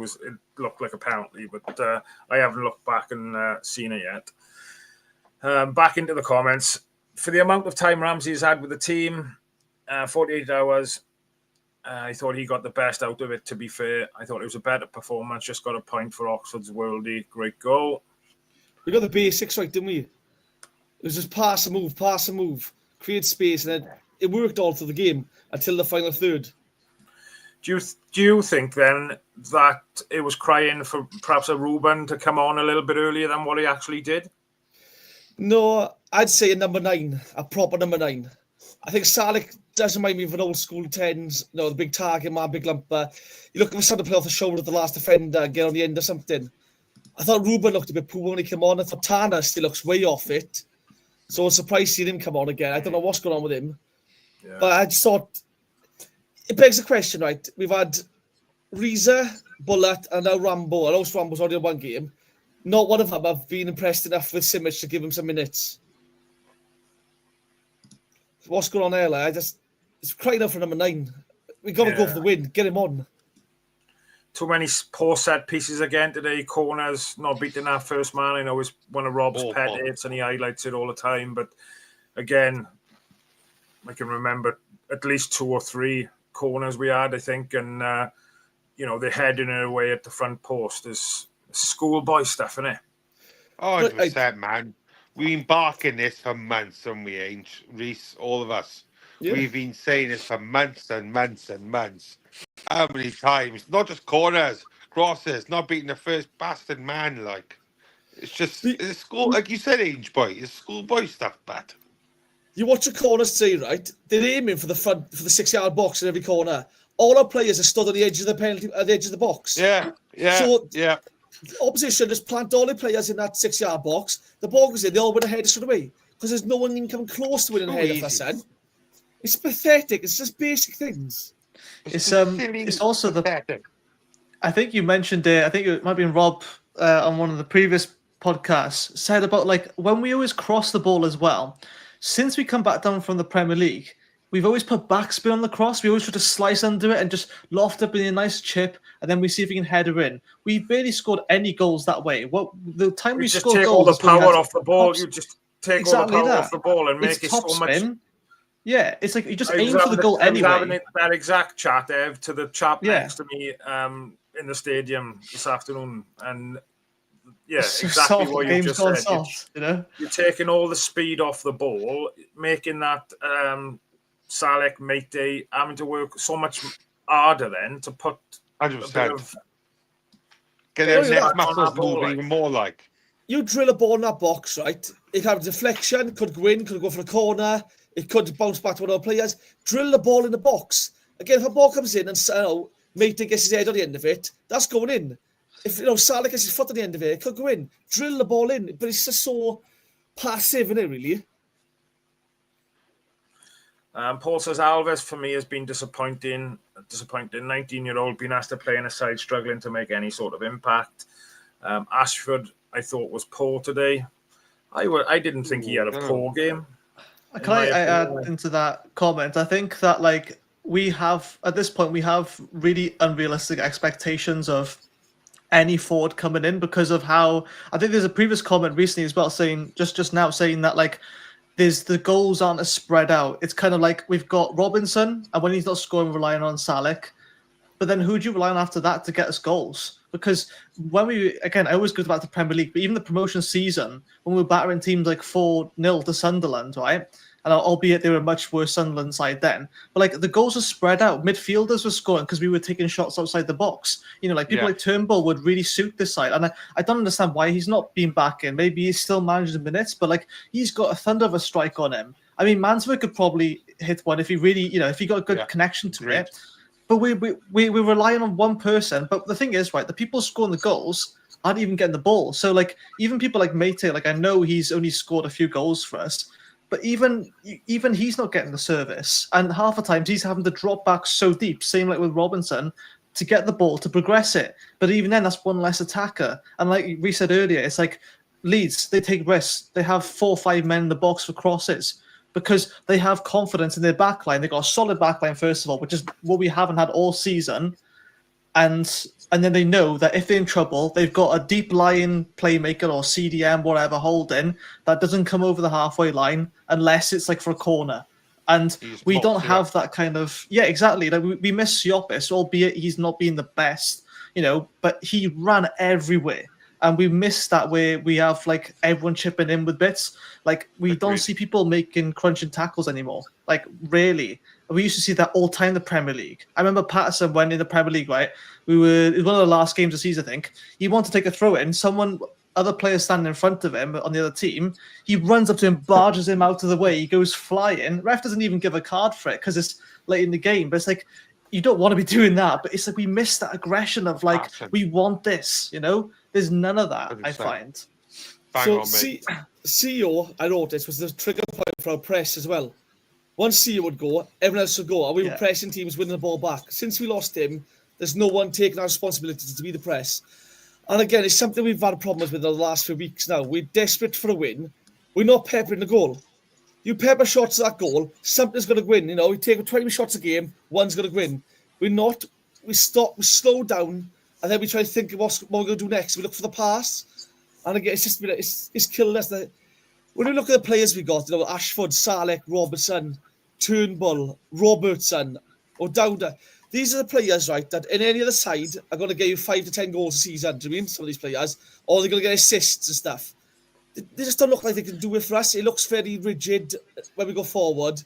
looked like a penalty, but I haven't looked back and seen it yet. Back into the comments. For the amount of time Ramsey's had with the team, 48 hours, I thought he got the best out of it, to be fair. I thought it was a better performance, just got a point for Oxford's worldie. Great goal. We got the basics right, didn't we? It was just pass and move, create space, and then it worked all through the game until the final third. Do you think then that it was crying for perhaps a Ruben to come on a little bit earlier than what he actually did? No, I'd say a number 9, a proper number 9. I think Salek does remind me of an old school 10s, the big target man, big lumper. You look for someone to play off the shoulder of the last defender, get on the end of something. I thought Ruben looked a bit poor when he came on. I thought Tana still looks way off it. So I was surprised seeing him come on again. I don't know what's going on with him. Yeah. But I just thought, it begs the question, right? We've had Reza, Bullet, and now Rambo. I know Rambo's already in one game. Not one of them have been impressed enough with Simic to give him some minutes. What's going on there? It's crying out for number 9. We got to go for the win. Get him on. Too many poor set pieces again today. Corners, not beating that first man. I know it's one of Rob's pet hits and he highlights it all the time. But again, I can remember at least 2 or 3 corners we had, I think. And, they're heading it away at the front post. There's schoolboy stuff, isn't it? 100%, man. We've been barking this for months, and we ain't, Reece, all of us. Yeah. We've been saying this for months and months and months. How many times? Not just corners, crosses, not beating the first bastard man, It's just it's school, like you said, age boy. It's schoolboy stuff, but You watch the corners today, right? They're aiming for the 6-yard box in every corner. All our players are stood on the edge of the penalty, at the edge of the box. yeah. So Yeah. the opposition just plant all the players in that 6-yard box. The ball goes in, they all win a header straight away because there's no one even coming close to winning a header for us. It's pathetic. It's just basic things. It's also pathetic. I think you mentioned it. I think it might have been Rob on one of the previous podcasts said about like when we always cross the ball as well. Since we come back down from the Premier League, we've always put backspin on the cross. We always try to slice under it and just loft up in a nice chip, and then we see if we can header in. We barely scored any goals that way. What the time we just scored take goals, all the power off the ball. You just take all the power off the ball and make it so much. Yeah, it's like you just aim for the goal anyway. I was having that exact chat, Ev, to the chap next to me in the stadium this afternoon, and exactly what you just said. You're taking all the speed off the ball, making that Salek, Meite having to work so much harder then to put 100%. Get their neck muscles moving even more like. You drill a ball in that box, right? It could have a deflection, could go in, could go for a corner, it could bounce back to one of the players. Drill the ball in the box. Again, if a ball comes in and Meite gets his head on the end of it, that's going in. If Salek gets his foot on the end of it, it could go in. Drill the ball in, but it's just so passive, isn't it, really? Paul says Alves for me has been disappointing. 19-year-old being asked to play in a side struggling to make any sort of impact. Ashford, I thought, was poor today. I didn't think he had a poor game. Can I add into that comment? I think that we have at this point really unrealistic expectations of any forward coming in because of how I think there's a previous comment recently as well saying just now saying that there's the goals aren't as spread out. It's kind of like we've got Robinson, and when he's not scoring, relying on Salek. But then who do you rely on after that to get us goals? Because when I always go back to Premier League, but even the promotion season, when we were battering teams like 4-0 to Sunderland, right? And albeit they were a much worse Sunderland side then. But the goals were spread out. Midfielders were scoring because we were taking shots outside the box. People like Turnbull would really suit this side. And I don't understand why he's not been back in. Maybe he's still managing minutes, but he's got a thunder of a strike on him. I mean, Mansfield could probably hit one if he really, if he got a good connection to it. But we're relying on one person. But the thing is, right, the people scoring the goals aren't even getting the ball. So even people like Meite, I know he's only scored a few goals for us. But even he's not getting the service. And half the times he's having to drop back so deep, same like with Robinson, to get the ball, to progress it. But even then, that's one less attacker. And like we said earlier, it's like Leeds, they take risks. They have 4 or 5 men in the box for crosses because they have confidence in their backline. They've got a solid backline, first of all, which is what we haven't had all season. And then they know that if they're in trouble, they've got a deep lying playmaker or CDM, whatever, holding that doesn't come over the halfway line unless it's for a corner. And we don't have that kind of... Yeah, exactly. We miss Siopis, albeit he's not being the best, but he ran everywhere. And we miss that where we have everyone chipping in with bits. We don't see people making crunching tackles anymore. Rarely. We used to see that all the time in the Premier League. I remember Patterson when in the Premier League, right? It was one of the last games of the season, I think. He wanted to take a throw in. Other players standing in front of him on the other team. He runs up to him, barges him out of the way. He goes flying. Ref doesn't even give a card for it because it's late in the game. But it's you don't want to be doing that. But it's we miss that aggression of we want this, There's none of that, 100%. I find. CEO, I noticed, was the trigger point for our press as well. Once CEO would go, everyone else would go. And we were pressing teams winning the ball back. Since we lost him, there's no one taking our responsibility to be the press. And again, it's something we've had problems with in the last few weeks now. We're desperate for a win. We're not peppering the goal. You pepper shots at that goal, something's going to win. We take 20 shots a game, one's going to win. We're not. We stop, we slow down, and then we try to think of what we're going to do next. We look for the pass. And again, it's just it's killed us. When we look at the players we got, Ashford, Salek, Robertson, Turnbull, Robertson, O'Dowda. These are the players, right, that in any other side are going to get you 5 to 10 goals a season. Do you mean some of these players? Or they're going to get assists and stuff. They just don't look like they can do it for us. It looks very rigid when we go forward.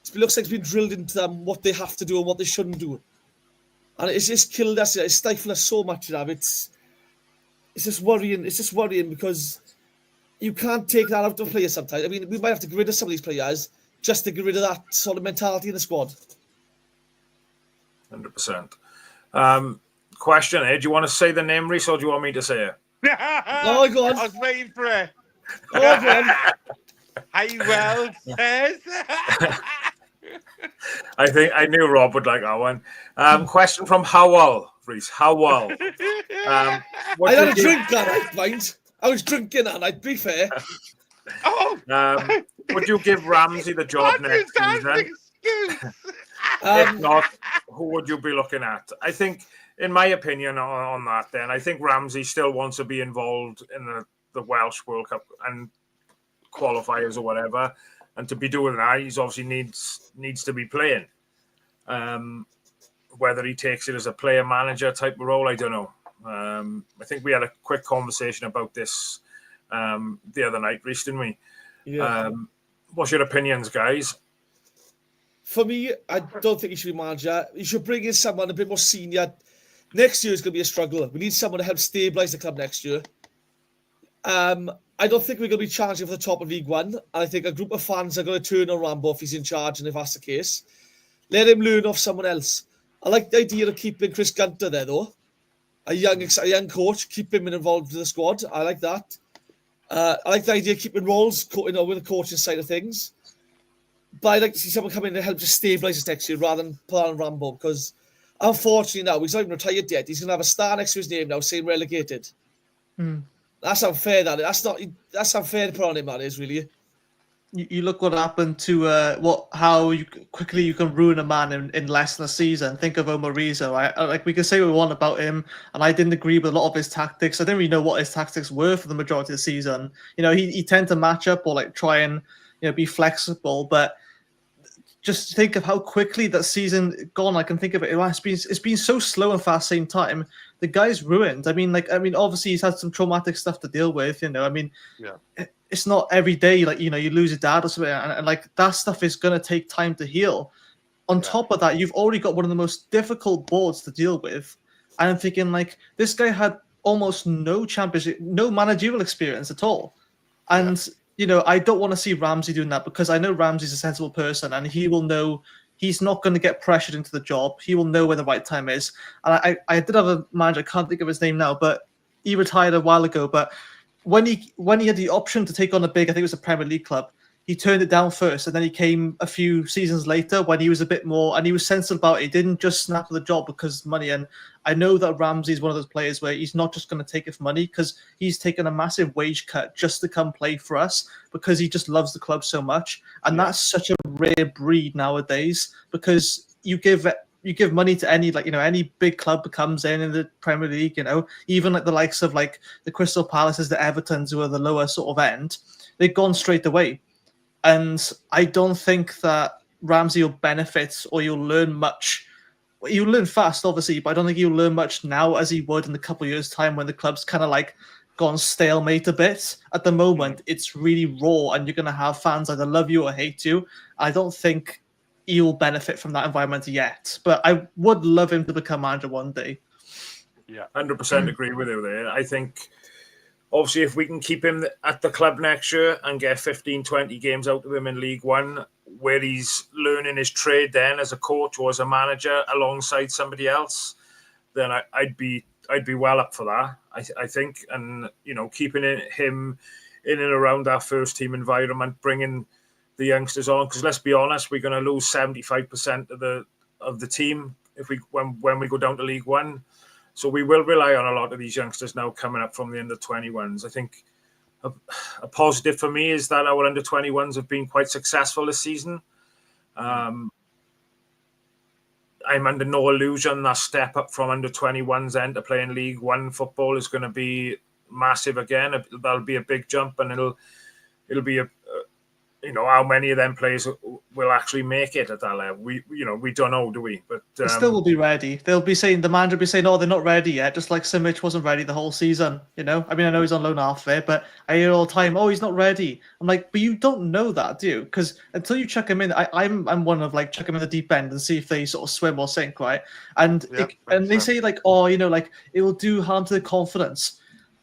It looks like it's been drilled into them what they have to do and what they shouldn't do. And it's just killed us. It's stifled us so much. it's just worrying. It's just worrying because you can't take that out of players sometimes. I mean, we might have to get rid of some of these players just to get rid of that sort of mentality in the squad. 100%. Question, do you want to say the name, Reece, or do you want me to say it? Oh, go on. I was waiting for it. Oh, go on. Hi, well, says. I think I knew Rob would like that one. Question from Howell, Reece. Howell. I had a drink that night, mind. I was drinking that night, be fair. Oh! Would you give Ramsey the job next season? If not, who would you be looking at? I think, in my opinion on that, then, I think Ramsey still wants to be involved in the Welsh World Cup and qualifiers or whatever. And to be doing that, he's obviously needs to be playing. Whether he takes it as a player-manager type of role, I don't know. I think we had a quick conversation about this the other night, Reece, didn't we? Yeah. What's your opinions, guys? For me, I don't think he should be manager. He should bring in someone a bit more senior. Next year is going to be a struggle. We need someone to help stabilise the club next year. I don't think we're going to be challenging for the top of League One. And I think a group of fans are going to turn on Rambo if he's in charge, and if that's the case. Let him learn off someone else. I like the idea of keeping Chris Gunter there, though. A young coach, keep him involved in the squad. I like that. I like the idea of keeping roles, with the coaching side of things. But I'd like to see someone come in and help just stabilise us next year rather than put on Rambo, because unfortunately now, he's not even retired yet. He's going to have a star next to his name now saying relegated. That's unfair, that is. That's unfair to put on him, that is, really. You look what happened to how quickly you can ruin a man in less than a season. Think of Omarizo. Like, we can say what we want about him, and I didn't agree with a lot of his tactics. I didn't really know what his tactics were for the majority of the season. He tend to match up or like try and be flexible, but just think of how quickly that season gone. I can think of it. It's been so slow and fast same time. The guy's ruined. I mean, obviously he's had some traumatic stuff to deal with. It's not every day you lose your dad or something, and like that stuff is gonna take time to heal. On top of that, you've already got one of the most difficult boards to deal with, and I'm thinking like this guy had almost no championship, no managerial experience at all, and. I don't want to see Ramsey doing that, because I know Ramsey's a sensible person and he will know he's not going to get pressured into the job. He will know when the right time is. And I did have a manager, I can't think of his name now, but he retired a while ago. But when he had the option to take on I think it was a Premier League club, he turned it down first. And then he came a few seasons later when he was a bit more, and he was sensible about it. He didn't just snap at the job because of money. And I know that Ramsey is one of those players where he's not just going to take it for money, because he's taken a massive wage cut just to come play for us, because he just loves the club so much. And that's such a rare breed nowadays, because you give money to any big club that comes in the Premier League, even like the likes of like the Crystal Palaces, the Evertons, who are the lower sort of end, they've gone straight away. And I don't think that Ramsey will benefit, or you'll learn much. You'll learn fast, obviously, but I don't think you'll learn much now as he would in a couple of years' time, when the club's kind of like gone stalemate a bit. At the moment, it's really raw, and you're going to have fans either love you or hate you. I don't think he'll benefit from that environment yet, but I would love him to become manager one day. Yeah, 100% agree with you there. I think, obviously, if we can keep him at the club next year and get 15, 20 games out of him in League One, where he's learning his trade then as a coach or as a manager alongside somebody else, then I'd be well up for that, I think. And, keeping him in and around our first team environment, bringing the youngsters on, because let's be honest, we're going to lose 75% of the team when we go down to League One. So we will rely on a lot of these youngsters now coming up from the under-21s. I think a positive for me is that our under-21s have been quite successful this season. I'm under no illusion that step up from under-21s then to playing League One football is going to be massive again. That'll be a big jump, and it'll be how many of them players will actually make it at that level. We don't know, do we? But they still will be ready. The manager will be saying, "Oh, they're not ready yet." Just like Symru wasn't ready the whole season. I know he's on loan halfway, but I hear all the time, "Oh, he's not ready." I'm like, but you don't know that, do you? Because until you chuck him in, I'm one of like chuck him in the deep end and see if they sort of swim or sink, right? And they say like, "Oh, it will do harm to the confidence."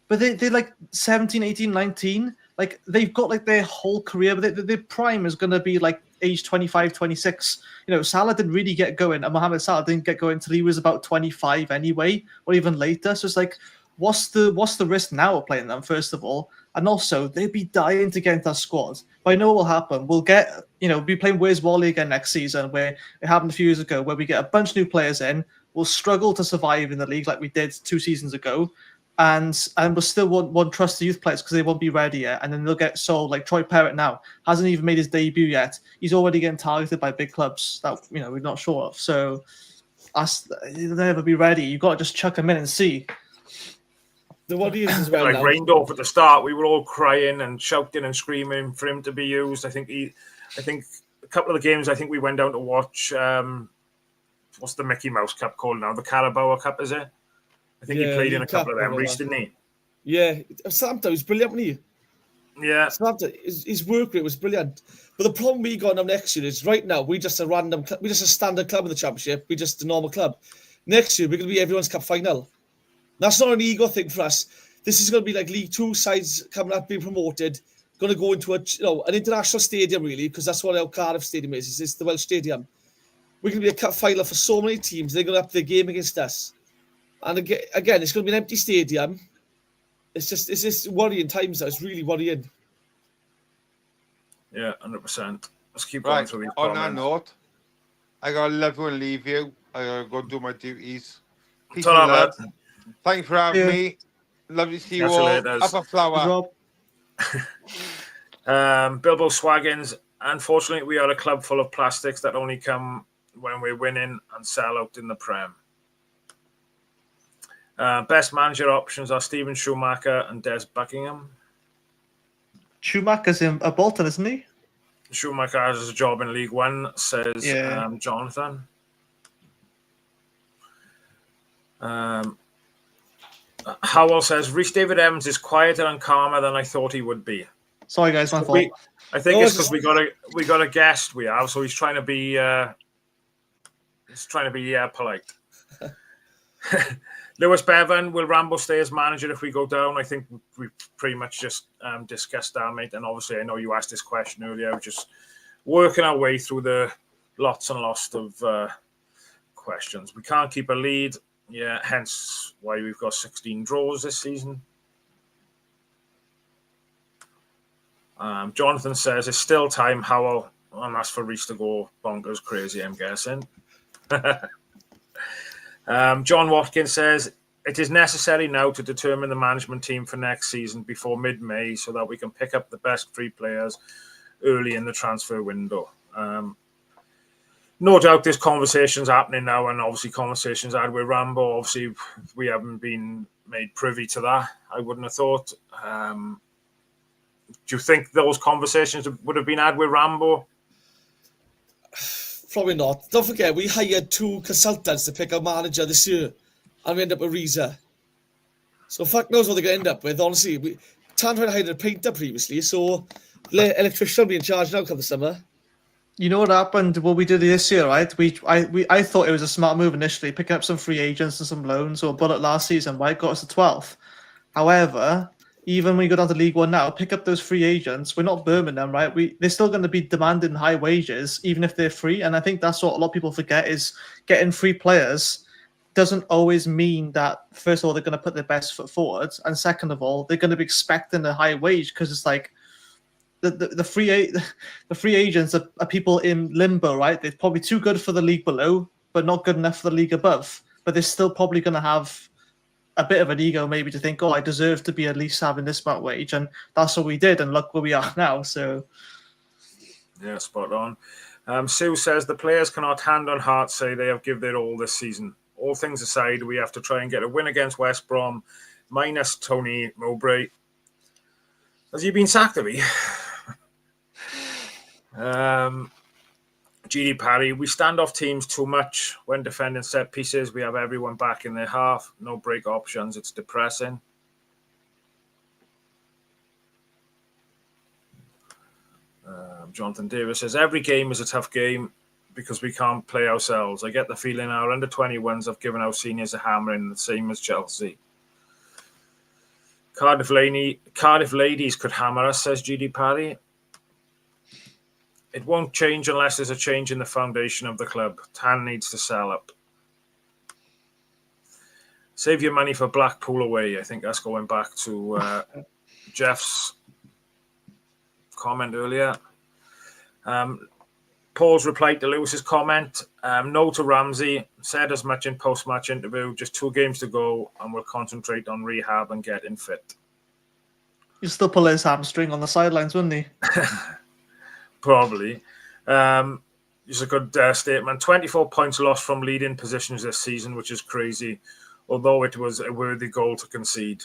but they're like 17, 18, 19. Like, they've got like their whole career, but their prime is going to be like age 25, 26. You know, Salah didn't really get going, and Mohamed Salah didn't get going until he was about 25 anyway, or even later. So it's like, what's the risk now of playing them, first of all? And also, they'd be dying to get into that squad. But I know what will happen. We'll get, be playing Where's Wally again next season, where it happened a few years ago, where we get a bunch of new players in. We'll struggle to survive in the league like we did 2 seasons ago. And we'll still won't trust the youth players because they won't be ready yet. And then they'll get sold. Like Troy Parrott now hasn't even made his debut yet. He's already getting targeted by big clubs that we're not sure of. So they'll never be ready. You've got to just chuck them in and see. The what he is as well. Like now. Reindorf at the start, we were all crying and shouting and screaming for him to be used. I think a couple of the games, I think we went down to watch. What's the Mickey Mouse Cup called now? The Carabao Cup, is it? I think he played in a couple of them recently. Didn't he? Yeah, Southampton was brilliant, wasn't he? Yeah. Southampton, his work rate was brilliant. But the problem we got now next year is right now we're just a standard club in the Championship. We're just a normal club. Next year we're going to be everyone's cup final. That's not an ego thing for us. This is going to be like League Two sides coming up, being promoted, going to go into an international stadium really, because that's what our Cardiff Stadium is. It's the Welsh Stadium. We're going to be a cup final for so many teams. They're going to up their game against us. And again, it's going to be an empty stadium. It's just worrying times now. It's really worrying. Yeah, 100%. Let's keep going through these comments. On that note, I got to love you and leave you. I got to go do my duties. Peace Ta-ra, and love. man. Thanks for having me. Lovely to see you Catch you all. later. Up a flower. Bilbo Swaggins. Unfortunately, we are a club full of plastics that only come when we're winning and sell out in the Prem. Best manager options are Steven Schumacher and Des Buckingham. Schumacher's in Bolton, isn't he? Schumacher has a job in League One, says Jonathan. Howell says Rhys David Evans is quieter and calmer than I thought he would be. Sorry, guys, my fault. I think it's because we got a guest we have, so he's trying to be polite. Lewis Bevan, will Rambo stay as manager if we go down? I think we pretty much just discussed that, mate. And obviously, I know you asked this question earlier. We're just working our way through the lots and lots of questions. We can't keep a lead. Yeah, hence why we've got 16 draws this season. Jonathan says it's still time, Howell, and that's for Reece to go bonkers crazy, I'm guessing. John Watkins says it is necessary now to determine the management team for next season before mid-May so that we can pick up the best 3 players early in the transfer window. No doubt there's conversations happening now, and obviously conversations had with Rambo. Obviously, we haven't been made privy to that, I wouldn't have thought. Do you think those conversations would have been had with Rambo? Probably not. Don't forget, we hired 2 consultants to pick our manager this year, and we end up with Reza. So fuck knows what they're going to end up with, honestly. Tanner hired a painter previously, so the electrician will be in charge now come the summer. You know what happened? What we did this year, right? I thought it was a smart move initially, picking up some free agents and some loans, or Bullock last season, right? Got us to 12th. However, even when you go down to League One now, pick up those free agents. We're not Birmingham, right? They're still going to be demanding high wages, even if they're free. And I think that's what a lot of people forget is getting free players doesn't always mean that, first of all, they're going to put their best foot forward. And second of all, they're going to be expecting a high wage because it's like the free agents are people in limbo, right? They're probably too good for the league below, but not good enough for the league above. But they're still probably going to have a bit of an ego maybe to think, oh, I deserve to be at least having this amount wage. And that's what we did. And look where we are now. So, yeah, spot on. Sue says the players cannot hand on heart say they have given their all this season. All things aside, we have to try and get a win against West Brom, minus Tony Mowbray. Has he been sacked, have he? GD Parry, we stand off teams too much. When defending set pieces, we have everyone back in their half. No break options. It's depressing. Jonathan Davis says, every game is a tough game because we can't play ourselves. I get the feeling our under-21s have given our seniors a hammering, the same as Chelsea. Cardiff ladies could hammer us, says GD Parry. It won't change unless there's a change in the foundation of the club. Tan needs to sell up. Save your money for Blackpool away. I think that's going back to Jeff's comment earlier. Paul's replied to Lewis's comment. No to Ramsey. Said as much in post-match interview. Just 2 games to go and we'll concentrate on rehab and getting fit. He'll still pull his hamstring on the sidelines, wouldn't he? Probably. It's a good statement. 24 points lost from leading positions this season, which is crazy, although it was a worthy goal to concede.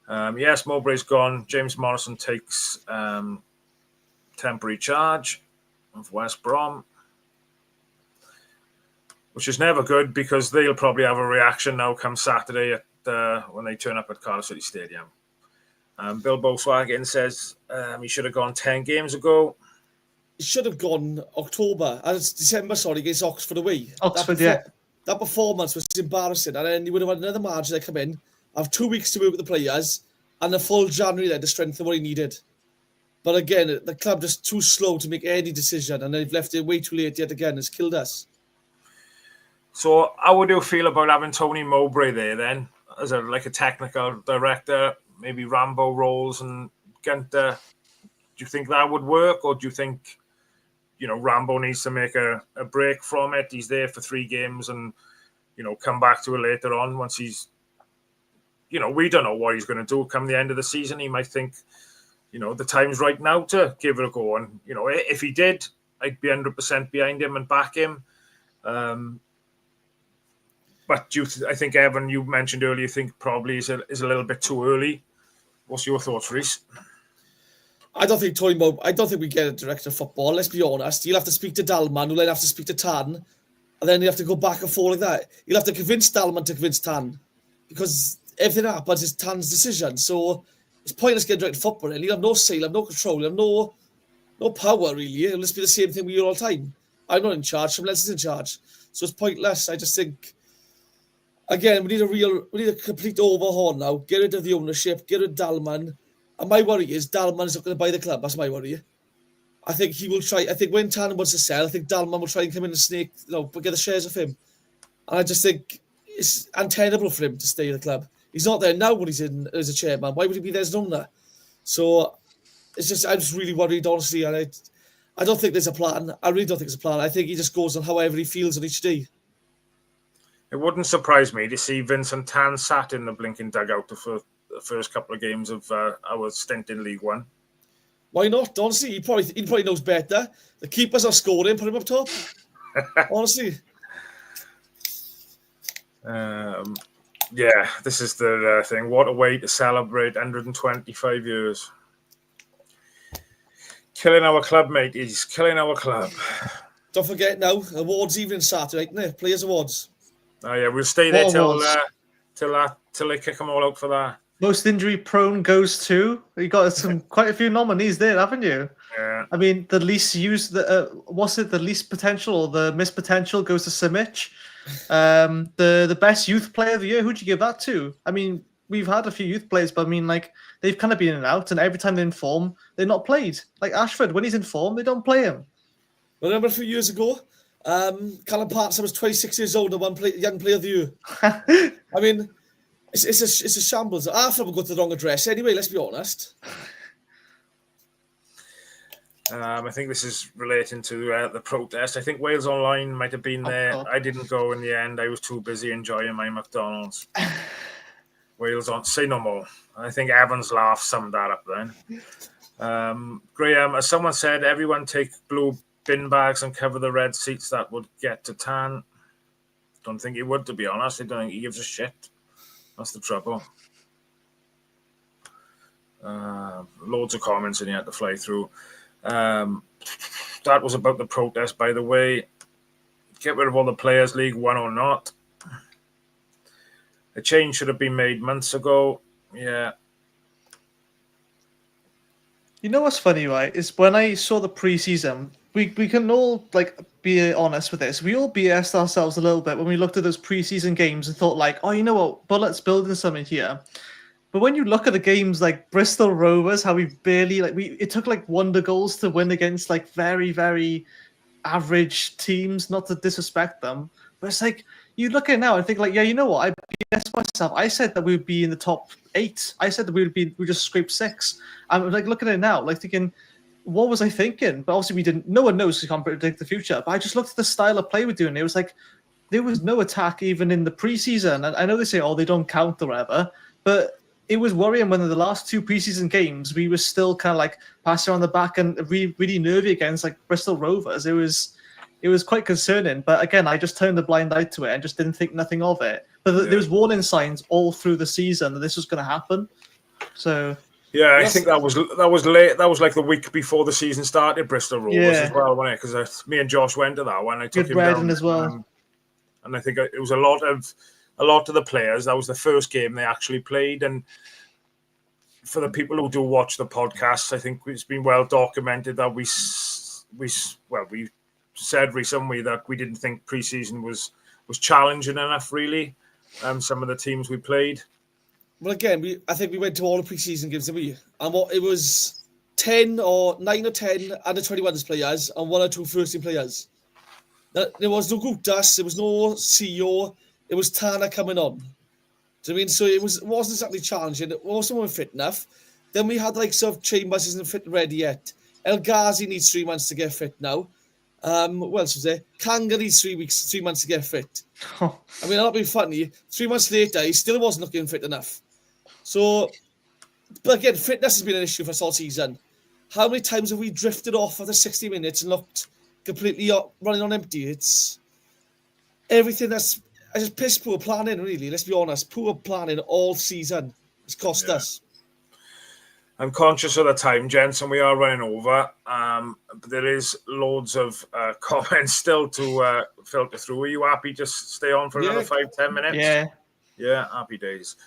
Yes, Mowbray's gone. James Morrison takes temporary charge of West Brom, which is never good because they'll probably have a reaction now come Saturday when they turn up at Cardiff City Stadium. Bill Volkswagen says he should have gone 10 games ago. He should have gone December, against Oxford away. Oxford, That performance was embarrassing, and then he would have had another margin to come in, have 2 weeks to work with the players, and a full January there to strengthen what he needed. But again, the club just too slow to make any decision, and they've left it way too late yet again. It's killed us. So how would you feel about having Tony Mowbray there then, as a technical director, maybe Rambo roles and Gunter? Do you think that would work, or do you think, Rambo needs to make a break from it? He's there for 3 games and, come back to it later on once he's, we don't know what he's going to do come the end of the season. He might think, the time's right now to give it a go. And, if he did, I'd be 100% behind him and back him. But I think, Evan, you mentioned earlier, you think probably is a little bit too early. What's your thoughts, Rhys? I don't think we get a director of football, let's be honest. You'll have to speak to Dalman, who'll then have to speak to Tan, and then you have to go back and forth like that. You'll have to convince Dalman to convince Tan, because everything that happens is Tan's decision. So it's pointless getting director of football. You'll have no say, you'll have no control, you'll have no power, really. It'll just be the same thing we do all the time. I'm not in charge, someone else is in charge. So it's pointless. I just think, again, we need a complete overhaul now. Get rid of the ownership, get rid of Dalman. And my worry is Dalman is not going to buy the club. That's my worry. I think he will try. I think when Tan wants to sell, I think Dalman will try and come in and snake, get the shares of him. And I just think it's untenable for him to stay in the club. He's not there now when he's in as a chairman. Why would he be there as an owner? So I'm just really worried, honestly. And I don't think there's a plan. I really don't think there's a plan. I think he just goes on however he feels on each day. It wouldn't surprise me to see Vincent Tan sat in the blinking dugout for the first couple of games of our stint in League One. Why not? Honestly, he probably knows better. The keepers are scoring, put him up top. Honestly. Yeah, this is the thing. What a way to celebrate 125 years. Killing our club, mate. He's killing our club. Don't forget now, awards evening Saturday, isn't it? Players' awards. Oh yeah, we'll stay there till they kick them all out for that. Most injury prone goes to. You got quite a few nominees there, haven't you? Yeah. I mean, the least used, the least potential or the missed potential goes to Simic. The best youth player of the year, who'd you give that to? I mean, we've had a few youth players, but I mean, they've kind of been in and out, and every time they're in form, they're not played. Like Ashford, when he's in form, they don't play him. Remember a few years ago, Callum Patterson was 26 years old and young player of the year. I mean, it's a shambles. Half of them go to the wrong address. Anyway, let's be honest. I think this is relating to the protest. I think Wales Online might have been there. I didn't go in the end. I was too busy enjoying my McDonald's. Wales on. Say no more. I think Evans' laugh summed that up then. Graham, as someone said, everyone take blue bin bags and cover the red seats. That would get to Tan. Don't think he would, to be honest. I don't think he gives a shit. That's the trouble. Loads of comments and he had to fly through. That was about the protest, by the way. Get rid of all the players, League One or not. A change should have been made months ago. Yeah. You know what's funny, right? Is when I saw the preseason, we can all like be honest with this. We all BS'd ourselves a little bit when we looked at those preseason games and thought like, oh, you know what, Bullett's building something here. But when you look at the games like Bristol Rovers, how we barely it took like wonder goals to win against like very, very average teams, not to disrespect them. But it's like you look at it now and think like, yeah, you know what? I BS myself. I said that we would be in the top 8. I said that we just scrape 6. I'm like looking at it now, like thinking, what was I thinking? But obviously we didn't. No one knows, we can't predict the future. But I just looked at the style of play we're doing. It was like there was no attack even in the preseason. And I know they say, oh, they don't count or whatever, but it was worrying when in the last 2 preseason games we were still kind of like passing on the back and really nervy against like Bristol Rovers. It was quite concerning. But again, I just turned a blind eye to it and just didn't think nothing of it. But there was warning signs all through the season that this was going to happen. So yeah, I think that was late. That was like the week before the season started. Bristol Rovers as well, wasn't it? Because me and Josh went to that one. I took him down as well, and I think it was a lot of the players. That was the first game they actually played, and for the people who do watch the podcast, I think it's been well documented that we said recently that we didn't think preseason was challenging enough. Really, some of the teams we played. Well, again, I think we went to all the preseason games, didn't we? And it was 9 or 10 under 21s players and 1 or 2 first team players. There was no Gutas, there was no CEO. It was Tana coming on. Do you know what I mean? So it wasn't exactly challenging. It wasn't fit enough. Then we had like sort of Chambers isn't fit and ready yet. El Ghazi needs 3 months to get fit now. What else was there? Kanga needs 3 months to get fit. I mean, that'll be funny. 3 months later, he still wasn't looking fit enough. So, but again, fitness has been an issue for us all season. How many times have we drifted off after 60 minutes and looked completely running on empty? It's everything that's just piss poor planning, really. Let's be honest. Poor planning all season. It's cost us. I'm conscious of the time, gents, and we are running over. But there is loads of comments still to filter through. Are you happy? Just stay on for another 5-10 minutes? Yeah, happy days.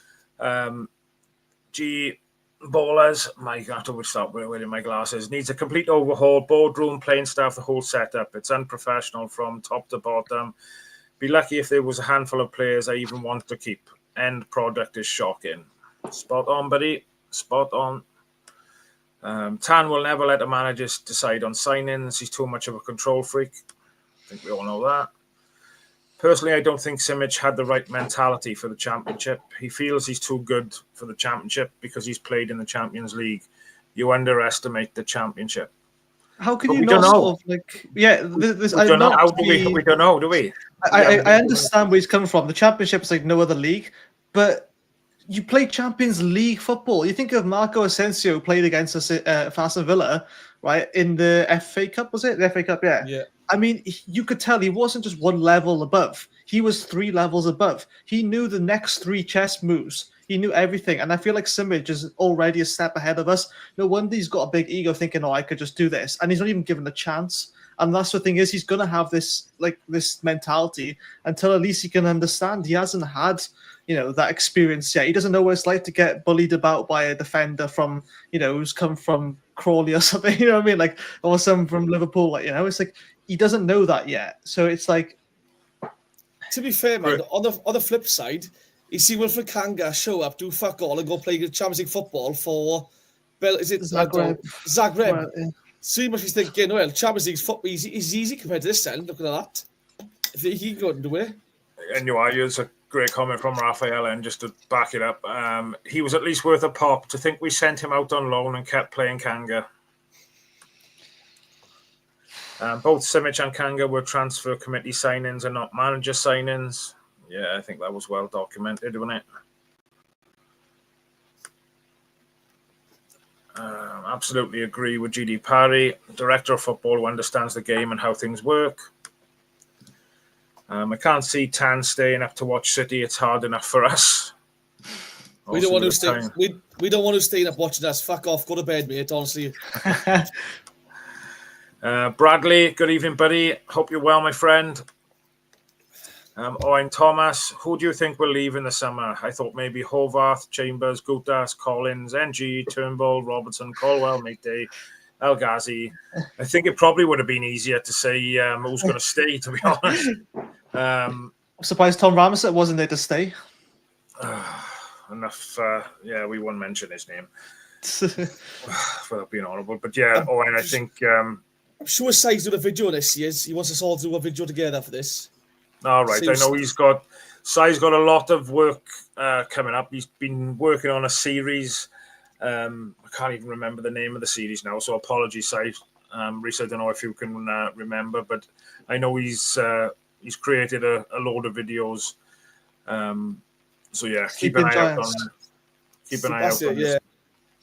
Ballers, I have to stop wearing my glasses. Needs a complete overhaul, boardroom, playing staff, the whole setup. It's unprofessional from top to bottom. Be lucky if there was a handful of players I even want to keep. End product is shocking. Spot on, buddy. Spot on. Tan will never let the managers decide on signings. He's too much of a control freak. I think we all know that. Personally, I don't think Simic had the right mentality for the championship. He feels he's too good for the championship because he's played in the Champions League. You underestimate the championship. How can you not sort of like? Yeah, this. We don't know. How do we? We don't know, do we? I understand where he's coming from. The championship is like no other league, but you play Champions League football. You think of Marco Asensio played against us at Aston Villa, right, in the FA Cup, was it? The FA Cup, yeah. Yeah. I mean, you could tell he wasn't just 1 level above. He was 3 levels above. He knew the next 3 chess moves. He knew everything. And I feel like Simic is already a step ahead of us. No wonder he's got a big ego thinking, oh, I could just do this. And he's not even given a chance. And that's the thing is, he's going to have this mentality until at least he can understand. He hasn't had, that experience yet. He doesn't know what it's like to get bullied about by a defender from, who's come from Crawley or something, you know what I mean? Like, or some from Liverpool, it's like, he doesn't know that yet. So it's like, to be fair, man, on the flip side, you see Wilfred Kanga show up, do fuck all, and go play Champions League football for, Zagreb. Right, yeah. So you must be thinking, well, Champions League football is easy compared to this then, looking at that. If he can go and do it. And it's a great comment from Raphael, and just to back it up, he was at least worth a pop. To think we sent him out on loan and kept playing Kanga. Both Simic and Kanga were transfer committee signings and not manager signings. Yeah, I think that was well documented, wasn't it? Absolutely agree with GD Parry, director of football who understands the game and how things work. I can't see Tan staying up to watch City. It's hard enough for us. We don't want to stay. We don't want to stay up watching us. Fuck off. Go to bed, mate. Honestly. Bradley, good evening, buddy. Hope you're well, my friend. Owen Thomas, who do you think will leave in the summer? I thought maybe Hovarth, Chambers, Gutas, Collins, NG, Turnbull, Robertson, Colwell, Mate Day, El Ghazi. I think it probably would have been easier to say who's going to stay, to be honest. I'm surprised Tom Ramsett wasn't there to stay. Enough. We won't mention his name without being honourable. But yeah, Owen, I think... I'm sure Sai's doing a video on this. He wants us all to do a video together for this. All right. I know Sai's got a lot of work coming up. He's been working on a series. I can't even remember the name of the series now, so apologies, Sai. Reese, I don't know if you can remember, but I know he's created a load of videos. So yeah, keep an eye out on this.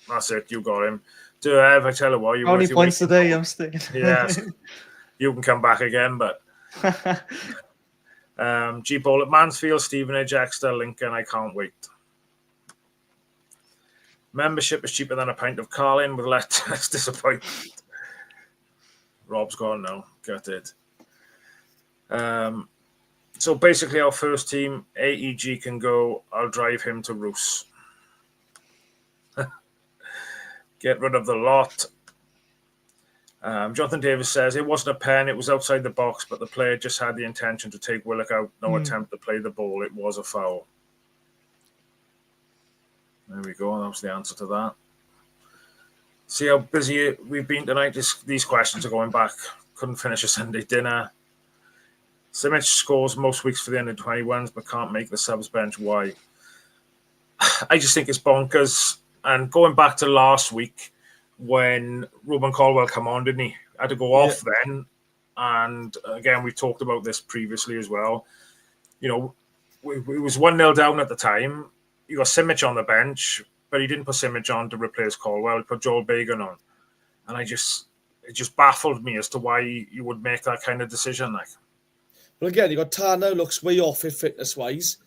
That's it. You got him. To Ev, I tell you what, you only points today. I'm staying. Yes, you can come back again, but G Ball at Mansfield, Stevenage, Exeter, Lincoln. I can't wait. Membership is cheaper than a pint of Carlin with less disappointment. Rob's gone now. Got it. So basically, our first team, AEG can go. I'll drive him to Roos. Get rid of the lot. Jonathan Davis says, it wasn't a pen, it was outside the box, but the player just had the intention to take Willock out. No attempt to play the ball. It was a foul. There we go. That was the answer to that. See how busy we've been tonight? These questions are going back. Couldn't finish a Sunday dinner. Simic scores most weeks for the under-21s, but can't make the subs bench. Why? I just think it's bonkers. And going back to last week, when Ruben Caldwell came on, didn't he? Had to go off then. And again, we've talked about this previously as well. You know, it was 1-0 down at the time. You got Simic on the bench, but he didn't put Simic on to replace Caldwell. He put Joel Bagan on. And it just baffled me as to why you would make that kind of decision. Like, well, again, you got Tano looks way off it fitness-wise.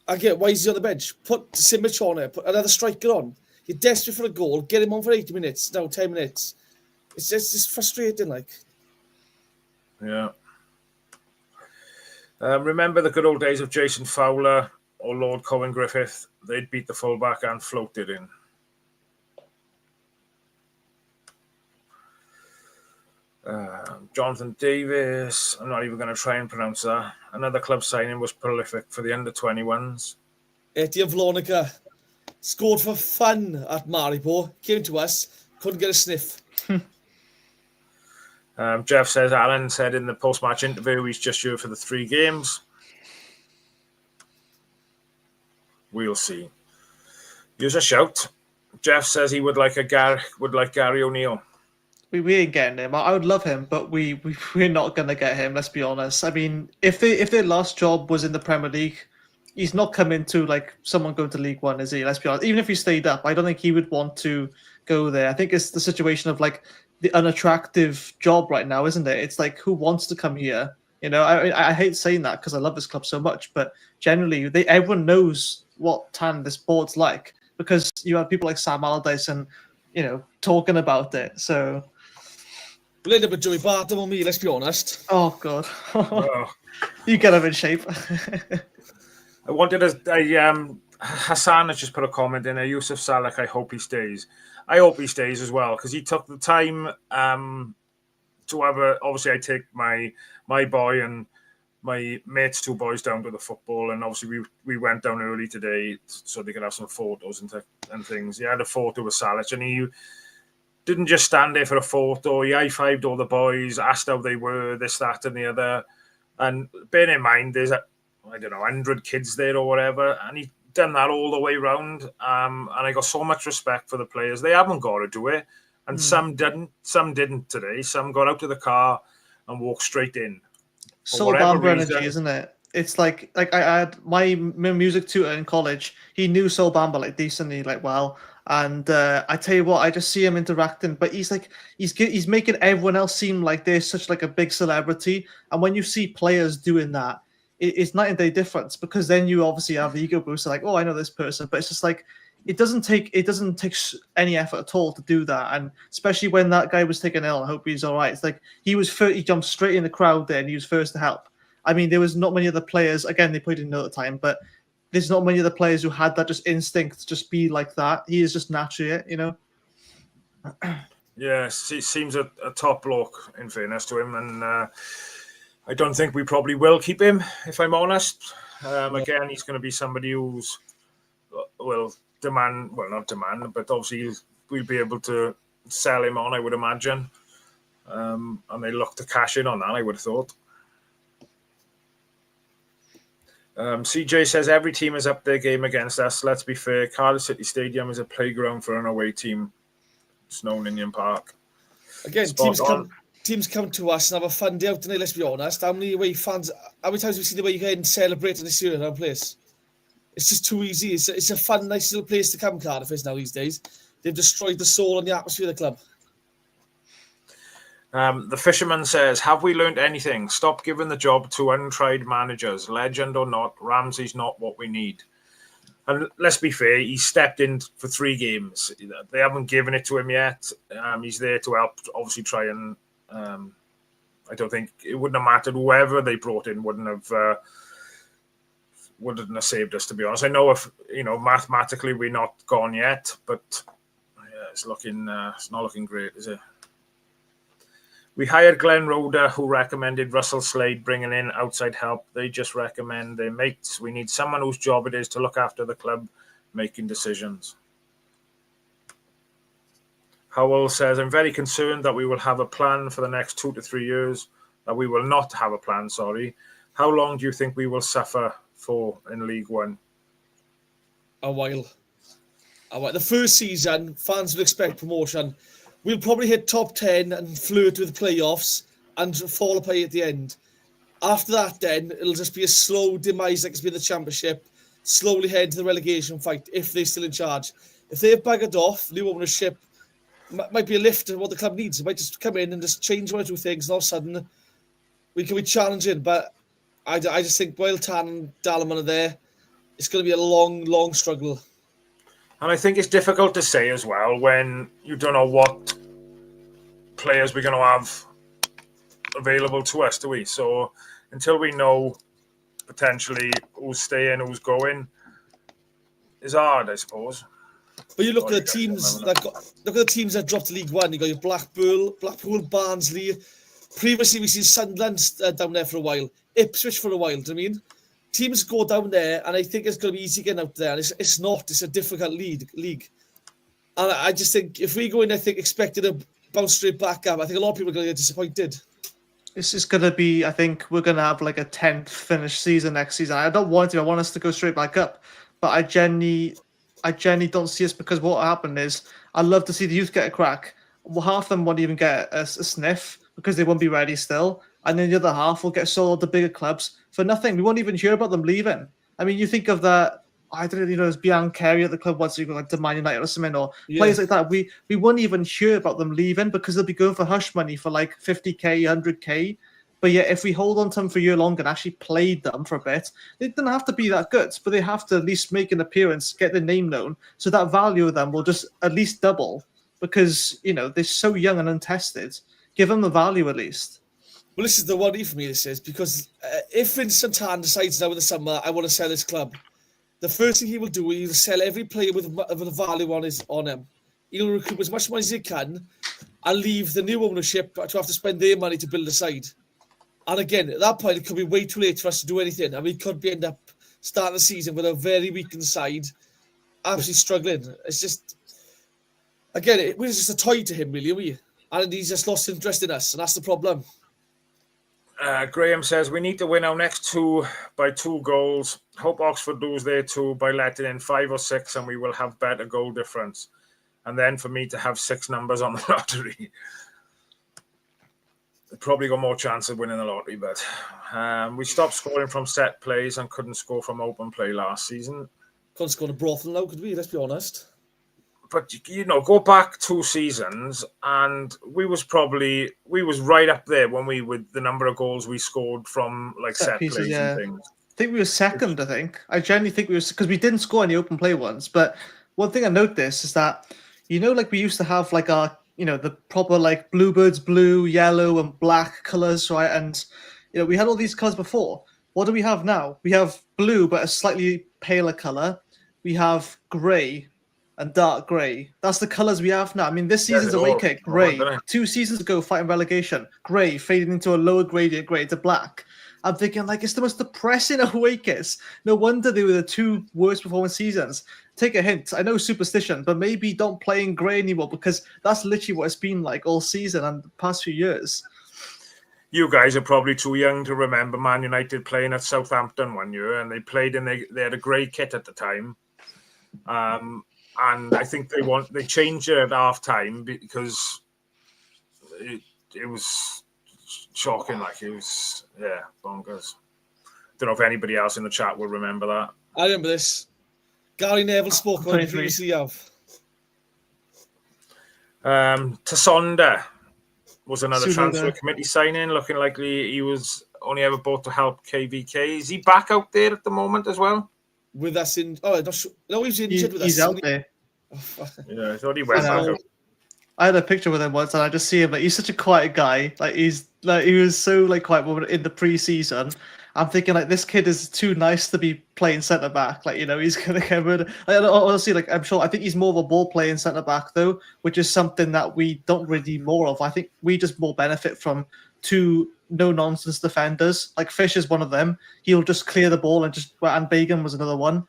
I get why is he on the bench? Put Simic on it. Put another striker on. You're desperate for a goal. Get him on for 80 minutes. No, 10 minutes. It's just frustrating, like. Yeah. Remember the good old days of Jason Fowler or Lord Cohen Griffith? They'd beat the fullback and floated in. Jonathan Davis. I'm not even going to try and pronounce that. Another club signing was prolific for the under-21s. Etienne Vlonica scored for fun at Maribor. Came to us. Couldn't get a sniff. Jeff says, Alan said in the post-match interview he's just here for the 3 games. We'll see. Use a shout. Jeff says he would like Gary O'Neill. We ain't getting him. I would love him, but we're not going to get him, let's be honest. I mean, if their last job was in the Premier League, he's not coming to like someone going to League One, is he? Let's be honest. Even if he stayed up, I don't think he would want to go there. I think it's the situation of like the unattractive job right now, isn't it? It's like, who wants to come here? You know, I hate saying that because I love this club so much, but generally, everyone knows what this sport's like because you have people like Sam Allardyce and, you know, talking about it. So, we'll end up with Joey Barton on me, let's be honest. Oh, God. You get him in shape. I wanted to... Hassan has just put a comment in there. Yusuf Salak, I hope he stays. I hope he stays as well because he took the time to have a... Obviously, I take my boy and my mate's 2 boys down to the football, and obviously we went down early today so they could have some photos and things. He had a photo with Salak, and he didn't just stand there for a photo. He high-fived all the boys, asked how they were, this, that, and the other. And bear in mind, there's 100 kids there or whatever, and he done that all the way around. And I got so much respect for the players. They haven't got to do it, and some didn't today. Some got out of the car and walked straight in. Soul Bamba energy, isn't it? It's like I had my music tutor in college. He knew Soul Bamba like decently, like well. And I tell you what, I just see him interacting, but he's making everyone else seem like they're such like a big celebrity. And when you see players doing that, it's night and day difference because then you obviously have the ego boost, like, oh, I know this person, but it's just like it doesn't take any effort at all to do that. And especially when that guy was taken ill, I hope he's all right. It's like he jumped straight in the crowd there and he was first to help. I mean, there was not many other players. Again, they probably didn't know at the time, but there's not many other players who had that just instinct to just be like that. He is just naturally it, you know. Yes, he seems a top bloke, in fairness to him, and I don't think we probably will keep him, if I'm honest. Again, he's going to be somebody who's, well, not demand, but obviously we'll be able to sell him on, I would imagine. And they look to cash in on that, I would have thought. CJ says every team has upped their game against us. Let's be fair, Cardiff City Stadium is a playground for an away team. It's known Indian Park. Again, teams come to us and have a fun day out tonight, let's be honest. How many times have we seen the way you go and celebrate in this year in our place? It's just too easy. It's a fun, nice little place to come, Cardiff is now these days. They've destroyed the soul and the atmosphere of the club. The fisherman says, have we learned anything? Stop giving the job to untried managers. Legend or not, Ramsey's not what we need. And let's be fair, he's stepped in for 3 games. They haven't given it to him yet. He's there to help, obviously, try and... I don't think it wouldn't have mattered. Whoever they brought in wouldn't have saved us, to be honest. I know if, mathematically we're not gone yet, but yeah, it's not looking great, is it? We hired Glenn Roeder, who recommended Russell Slade bringing in outside help. They just recommend their mates. We need someone whose job it is to look after the club, making decisions. Howell says, I'm very concerned that we will have a plan for the next 2 to 3 years, that we will not have a plan, sorry. How long do you think we will suffer for in League One? A while. The first season, fans will expect promotion. We'll probably hit top 10 and flirt with playoffs and fall apart at the end. After that, then, it'll just be a slow demise like it's been the Championship, slowly head to the relegation fight if they're still in charge. If they've buggered off, new ownership might be a lift in what the club needs. It might just come in and just change one or two things, and all of a sudden we can be challenging. But I just think while Tan and Dalman are there, it's going to be a long, long struggle. And I think it's difficult to say as well when you don't know what players we're going to have available to us, do we? So until we know potentially who's staying, who's going, it's hard, I suppose. But you look at the teams that dropped to League One. You got your Blackpool, Barnsley. Previously, we've seen Sunderland down there for a while, Ipswich for a while. Do you know what I mean? Teams go down there, and I think it's going to be easy getting out there. And it's not. It's a difficult league. And I just think if we go in, I think expecting to bounce straight back up, I think a lot of people are going to get disappointed. This is going to be, I think we're going to have like a 10th finished season next season. I don't want to. I want us to go straight back up. But I genuinely don't see us, because what happened is I'd love to see the youth get a crack. Well, half of them won't even get a sniff because they won't be ready still. And then the other half will get sold to bigger clubs for nothing. We won't even hear about them leaving. I mean, you think of that, I don't know, there's Biancarri at the club once, you go like to Man United or something, or players like that. We won't even hear about them leaving because they'll be going for hush money for like 50k, 100k. But yet, if we hold on to them for a year longer and actually played them for a bit, they don't have to be that good, but they have to at least make an appearance, get their name known, so that value of them will just at least double because, they're so young and untested. Give them the value at least. Well, this is the worry for me, this is, because if Vincent Tan decides now in the summer, I want to sell this club, the first thing he will do is sell every player with a value on him. He'll recoup as much money as he can and leave the new ownership to have to spend their money to build a side. And again, at that point, it could be way too late for us to do anything. And we could end up starting the season with a very weakened side, absolutely struggling. It's just, again, we're just a toy to him, really, are we? And he's just lost interest in us, and that's the problem. Graham says, we need to win our next 2 by 2 goals. Hope Oxford lose their 2 by letting in 5 or 6, and we will have better goal difference. And then for me to have 6 numbers on the lottery. Probably got more chance of winning the lottery, but we stopped scoring from set plays and couldn't score from open play last season. Couldn't score a brothel now, could we? Let's be honest. But, go back 2 seasons and we was right up there when with the number of goals we scored from like set pieces, plays and things. I think we were second, I think. I genuinely think we were, because we didn't score any open play ones. But one thing I noticed is that, like we used to have like our, the proper like Bluebirds blue, yellow and black colours, right? And, we had all these colours before. What do we have now? We have blue, but a slightly paler colour. We have grey, and dark grey. That's the colours we have now. I mean, this Yeah, season's they away all- kit, all grey. right, don't 2 seasons ago, fighting relegation, grey, fading into a lower gradient grey to black. I'm thinking, like, it's the most depressing away kits. No wonder they were the 2 worst performing seasons. Take a hint. I know superstition, but maybe don't play in grey anymore, because that's literally what it's been like all season and the past few years. You guys are probably too young to remember Man United playing at Southampton one year, and they played in they had a grey kit at the time, and I think they changed it at half time because it was shocking. Like, it was bonkers. Don't know if anybody else in the chat will remember that. I remember this. Gary Neville spoke about it 23. previously. Tassonda was another Sunoda. transfer committee signing, looking like he was only ever bought to help KVK. Is he back out there at the moment as well? With us in... Oh, I'm not sure. No, he's injured with us. He's out there. Yeah, I thought he went I back know. out. I had a picture with him once, and I just see him. Like, he's such a quiet guy. Like, he was so like quiet in the pre-season. I'm thinking, like, this kid is too nice to be playing centre back. Like, he's gonna get rid of. Honestly, like, I think he's more of a ball playing centre back though, which is something that we don't really need more of. I think we just more benefit from 2 no nonsense defenders. Like, Fish is one of them. He'll just clear the ball and Bagan was another one.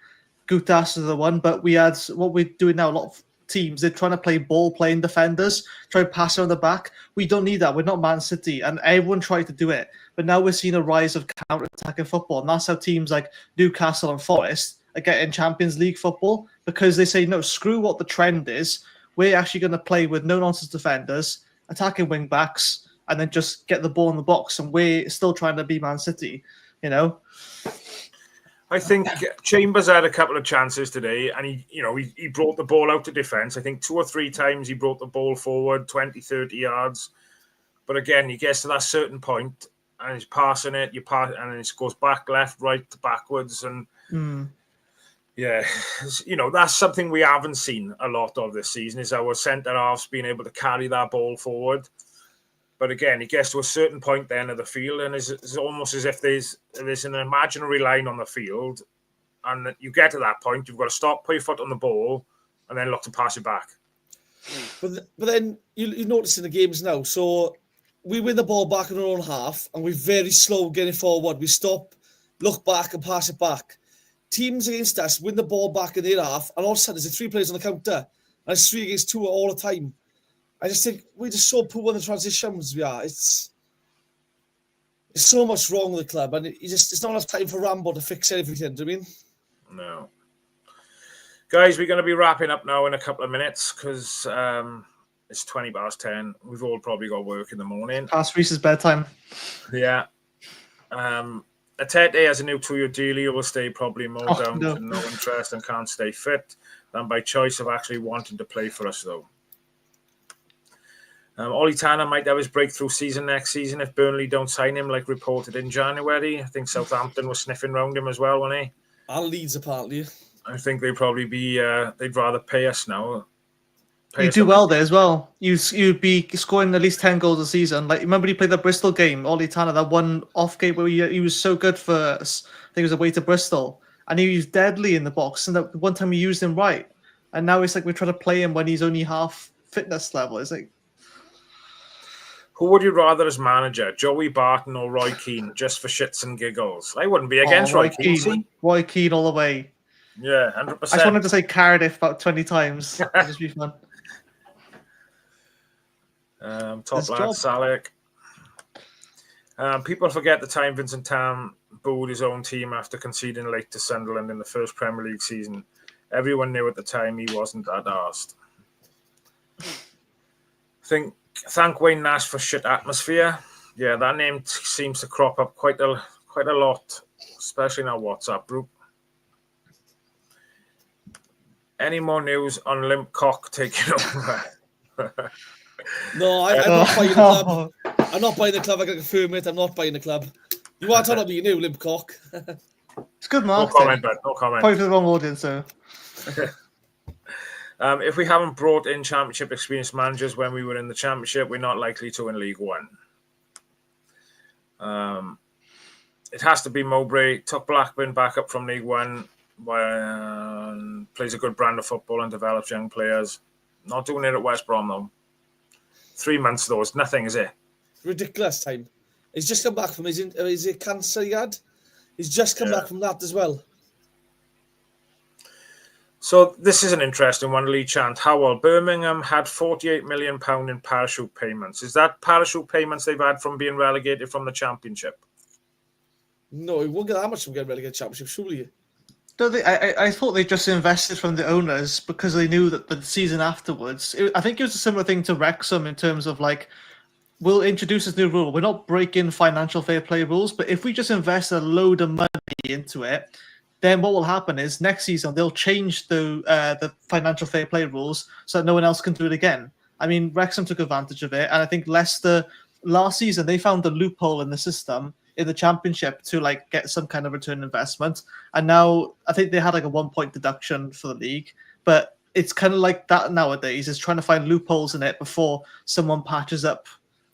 Gutas is the one. But we had what we're doing now. A lot of teams, they're trying to play ball playing defenders, try to pass on the back. We don't need that. We're not Man City, and everyone tried to do it. But now we're seeing a rise of counter-attacking football, and that's how teams like Newcastle and Forest are getting Champions League football, because they say, no, screw what the trend is. We're actually going to play with no-nonsense defenders, attacking wing-backs, and then just get the ball in the box, and we're still trying to be Man City, I think Chambers had a couple of chances today, and he brought the ball out to defence. I think 2 or 3 times he brought the ball forward 20, 30 yards. But again, he gets to that certain point and he's passing it, and then it goes back, left, right, backwards. And that's something we haven't seen a lot of this season, is our centre-halves being able to carry that ball forward. But again, he gets to a certain point then of the field, and it's almost as if there's an imaginary line on the field, and that you get to that point, you've got to stop, put your foot on the ball, and then look to pass it back. But then you notice in the games now, so we win the ball back in our own half, and we're very slow getting forward. We stop, look back, and pass it back. Teams against us win the ball back in their half, and all of a sudden there's 3 players on the counter, and it's 3 against 2 all the time. I just think we're just so poor in the transitions we are. It's so much wrong with the club, and it's not enough time for Rambo to fix everything. Do you mean? No. Guys, we're going to be wrapping up now in a couple of minutes because it's 20 past 10. We've all probably got work in the morning. Past Reese's bedtime. Yeah. Atete has a new 2-year deal. He will stay probably more down to no interest and can't stay fit than by choice of actually wanting to play for us, though. Ollie Tanner might have his breakthrough season next season if Burnley don't sign him, like reported in January. I think Southampton was sniffing around him as well, wasn't he? And Leeds, apparently. I think they'd probably be, they'd rather pay us now. You do well there as well. You'd be scoring at least 10 goals a season. Like, remember he played the Bristol game, Ollie Tanner, that one off game where he was so good for us. I think it was away to Bristol. And he was deadly in the box. And that one time we used him right. And now it's like we're trying to play him when he's only half fitness level. It's like, who would you rather as manager, Joey Barton or Roy Keane, just for shits and giggles? I wouldn't be against Roy Keane. Roy Keane all the way. Yeah, 100%. I just wanted to say Cardiff about 20 times. It'd just be fun. Top lad, Salek. People forget the time Vincent Tam booed his own team after conceding late to Sunderland in the first Premier League season. Everyone knew at the time he wasn't that arsed. Thank Wayne Nash for shit atmosphere. Yeah, that name seems to crop up quite a lot, especially in our WhatsApp group. Any more news on Limp Cock taking over? No, I'm not buying the club. I'm not buying the club. I can confirm it. I'm not buying the club. You want to tell me you knew Limp Cock? It's good marketing. No comment, bud. No comment. Probably for the wrong audience, though. If we haven't brought in championship experienced managers when we were in the championship, we're not likely to in League One. It has to be Mowbray. Took Blackburn back up from League One Plays a good brand of football and develops young players. Not doing it at West Brom, though. 3 months, though, is nothing, is it? Ridiculous time. He's just come back from his cancer he had. He's just come back from that as well. So this is an interesting one, Lee Chant. Howell, Birmingham had £48 million in parachute payments. Is that parachute payments they've had from being relegated from the Championship? No, he won't get that much from getting relegated Championship, surely. No, I thought they just invested from the owners because they knew that the season afterwards. I think it was a similar thing to Wrexham in terms of like, we'll introduce this new rule. We're not breaking financial fair play rules, but if we just invest a load of money into it, then what will happen is next season they'll change the financial fair play rules so that no one else can do it again. I mean, Wrexham took advantage of it, and I think Leicester last season they found a loophole in the system in the Championship to like get some kind of return investment, and now I think they had like a 1 point deduction for the league, but it's kind of like that nowadays. Is trying to find loopholes in it before someone patches up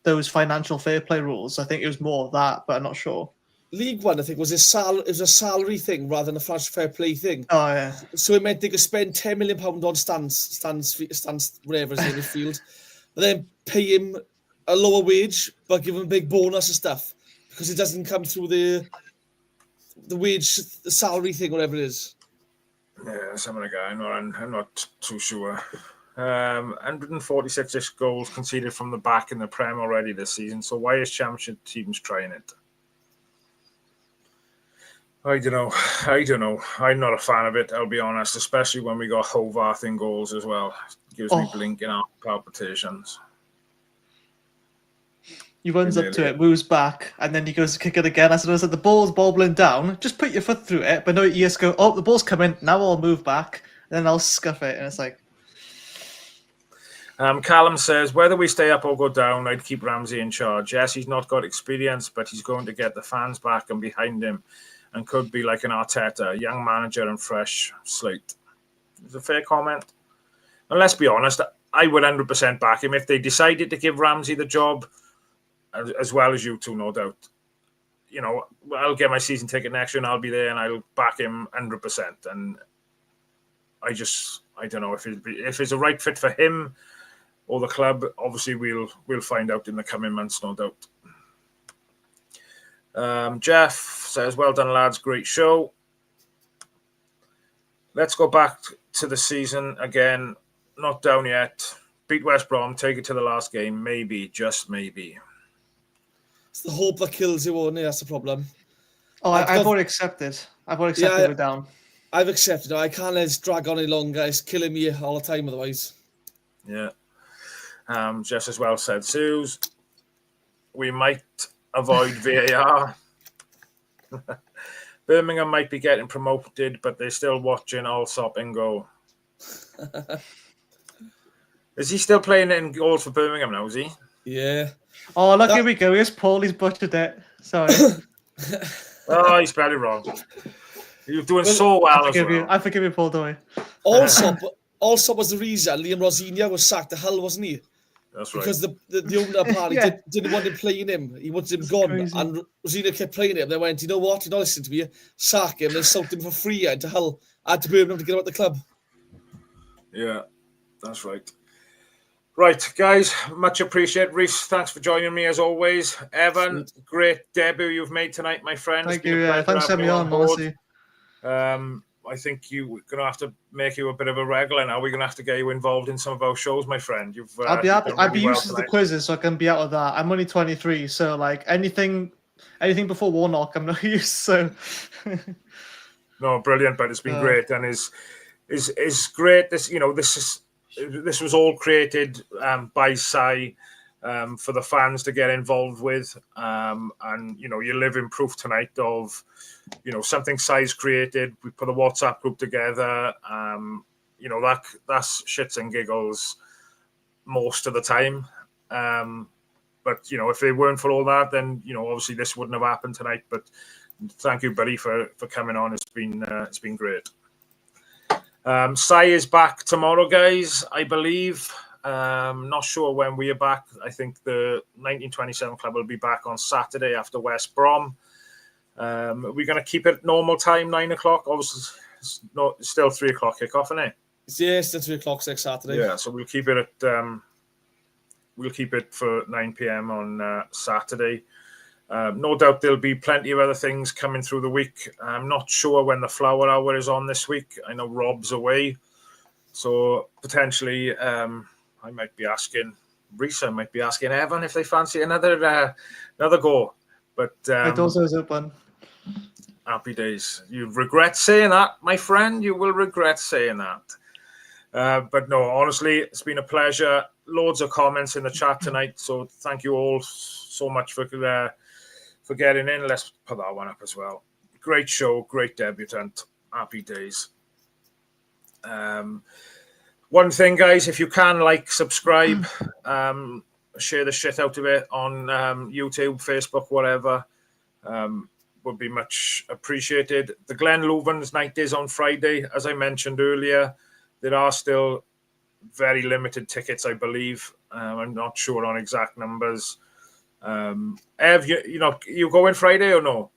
those financial fair play rules. I think it was more of that, but I'm not sure. League One, I think, was a salary thing rather than a financial fair play thing. Oh yeah. So it meant they could spend £10 million on stands, whatever his name is, field, and then pay him a lower wage, but give him a big bonus and stuff because it doesn't come through the wage, the salary thing, whatever it is. Yeah, some of the guy. I'm not too sure. 146 goals conceded from the back in the Prem already this season. So why is Championship teams trying it? I don't know. I'm not a fan of it, I'll be honest, especially when we got Hovarth in goals as well. It gives me blinking out palpitations. He runs up to it, moves back, and then he goes to kick it again. As I said, the ball's bobbling down. Just put your foot through it, but no, you just go, oh, the ball's coming. Now I'll move back, and then I'll scuff it. And it's like... Callum says, whether we stay up or go down, I'd keep Ramsey in charge. Yes, he's not got experience, but he's going to get the fans back and behind him and could be like an Arteta, young manager and fresh slate. It's a fair comment. And let's be honest, I would 100% back him if they decided to give Ramsey the job, as well as you two, no doubt. You know, I'll get my season ticket next year and I'll be there and I'll back him 100%. And I don't know if it's a right fit for him or the club. Obviously, we'll find out in the coming months, no doubt. Jeff says, well done, lads. Great show. Let's go back to the season again. Not down yet. Beat West Brom. Take it to the last game. Maybe, just maybe. It's the hope that kills you, won't it? That's the problem. Oh, I've already accepted. We're down. I've accepted it. I can't let it drag on any longer. It's killing me all the time otherwise. Yeah. Just as well said, Suze. We might avoid VAR. Birmingham might be getting promoted, but they're still watching Allsop and go. Is he still playing in goal for Birmingham now, is he? Yeah. Oh, look, here we go. Here's Paul. He's butchered it. Sorry. Oh, he spelled it wrong. You're doing so well as well. I forgive you, Paul, don't worry. Allsop was the reason Liam Rosinia was sacked to hell, wasn't he? That's right. Because the owner apparently didn't want him playing him. He wanted him gone. Crazy. And Rosina kept playing him. They went, you know what? You're not listening to me. Sack him. They soaked him for free and to hell. I had to Birmingham to get him out the club. Yeah, that's right. Right, guys, much appreciated. Reece, thanks for joining me as always. Evan, great debut you've made tonight, my friend. Thank you. Thanks for having me on, honestly. I think we're going to have to make you a bit of a regular now. We're going to have to get you involved in some of our shows, my friend. I'll be happy. I'd be used to the quizzes, so I can be out of that. I'm only 23, so like anything before Warnock, I'm not used. So no, brilliant, but it's been great, and is great. This was all created by Sai for the fans to get involved with, and you live in proof tonight of something Sai's created. We put a WhatsApp group together. That's shits and giggles most of the time. But if it weren't for all that, then obviously this wouldn't have happened tonight. But thank you, buddy, for coming on. It's been great. Sai is back tomorrow, guys, I believe. Not sure when we are back. I think the 1927 Club will be back on Saturday after West Brom. We're going to keep it normal time, 9 o'clock. Obviously, It's still 3 o'clock kickoff, isn't it? It's the 3 o'clock next Saturday. Yeah, so we'll keep it at for 9 p.m. on Saturday. No doubt there'll be plenty of other things coming through the week. I'm not sure when the flower hour is on this week. I know Rob's away, so potentially I might be asking Reese, I might be asking Evan if they fancy another go. But My door's always open. Happy days. You regret saying that, my friend. You will regret saying that. But no, honestly, it's been a pleasure. Loads of comments in the chat tonight, so thank you all so much for getting in. Let's put that one up as well. Great show, great debutant. Happy days. One thing, guys, if you can, subscribe, share the shit out of it on YouTube, Facebook, whatever, would be much appreciated. The Glen Loovens night is on Friday, as I mentioned earlier. There are still very limited tickets, I believe. I'm not sure on exact numbers. Ev, you going Friday or no?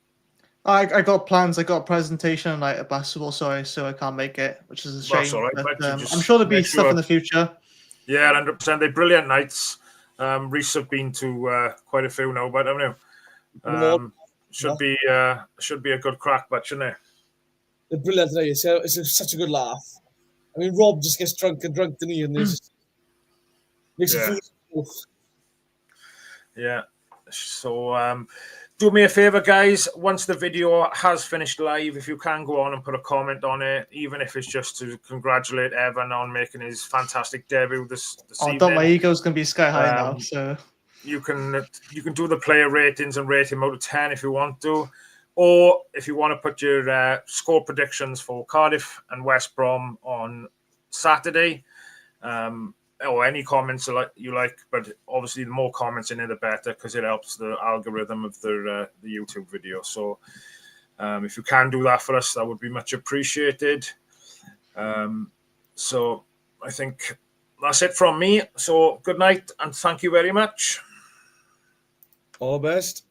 I got plans. I got a presentation tonight at basketball, so I can't make it, which is a shame. That's all right, but, just I'm sure there'll be make stuff sure. in the future. Yeah, 100%. They're brilliant nights. Reese have been to quite a few now, but I don't know. Should be a good crack, but shouldn't it? They're brilliant today. It's such a good laugh. I mean, Rob just gets drunk, didn't he? And there's just makes it feel. Yeah. So do me a favor, guys. Once the video has finished live, if you can go on and put a comment on it, even if it's just to congratulate Evan on making his fantastic debut this evening. Don't, my ego's gonna be sky high now. So you can do the player ratings and rate him out of 10 if you want to, or if you want to put your score predictions for Cardiff and West Brom on Saturday. Or any comments you like, but obviously the more comments in it, the better, because it helps the algorithm of the YouTube video. So if you can do that for us, that would be much appreciated. So I think that's it from me. So good night and thank you very much. All the best.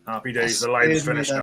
Happy days. The live is finished now.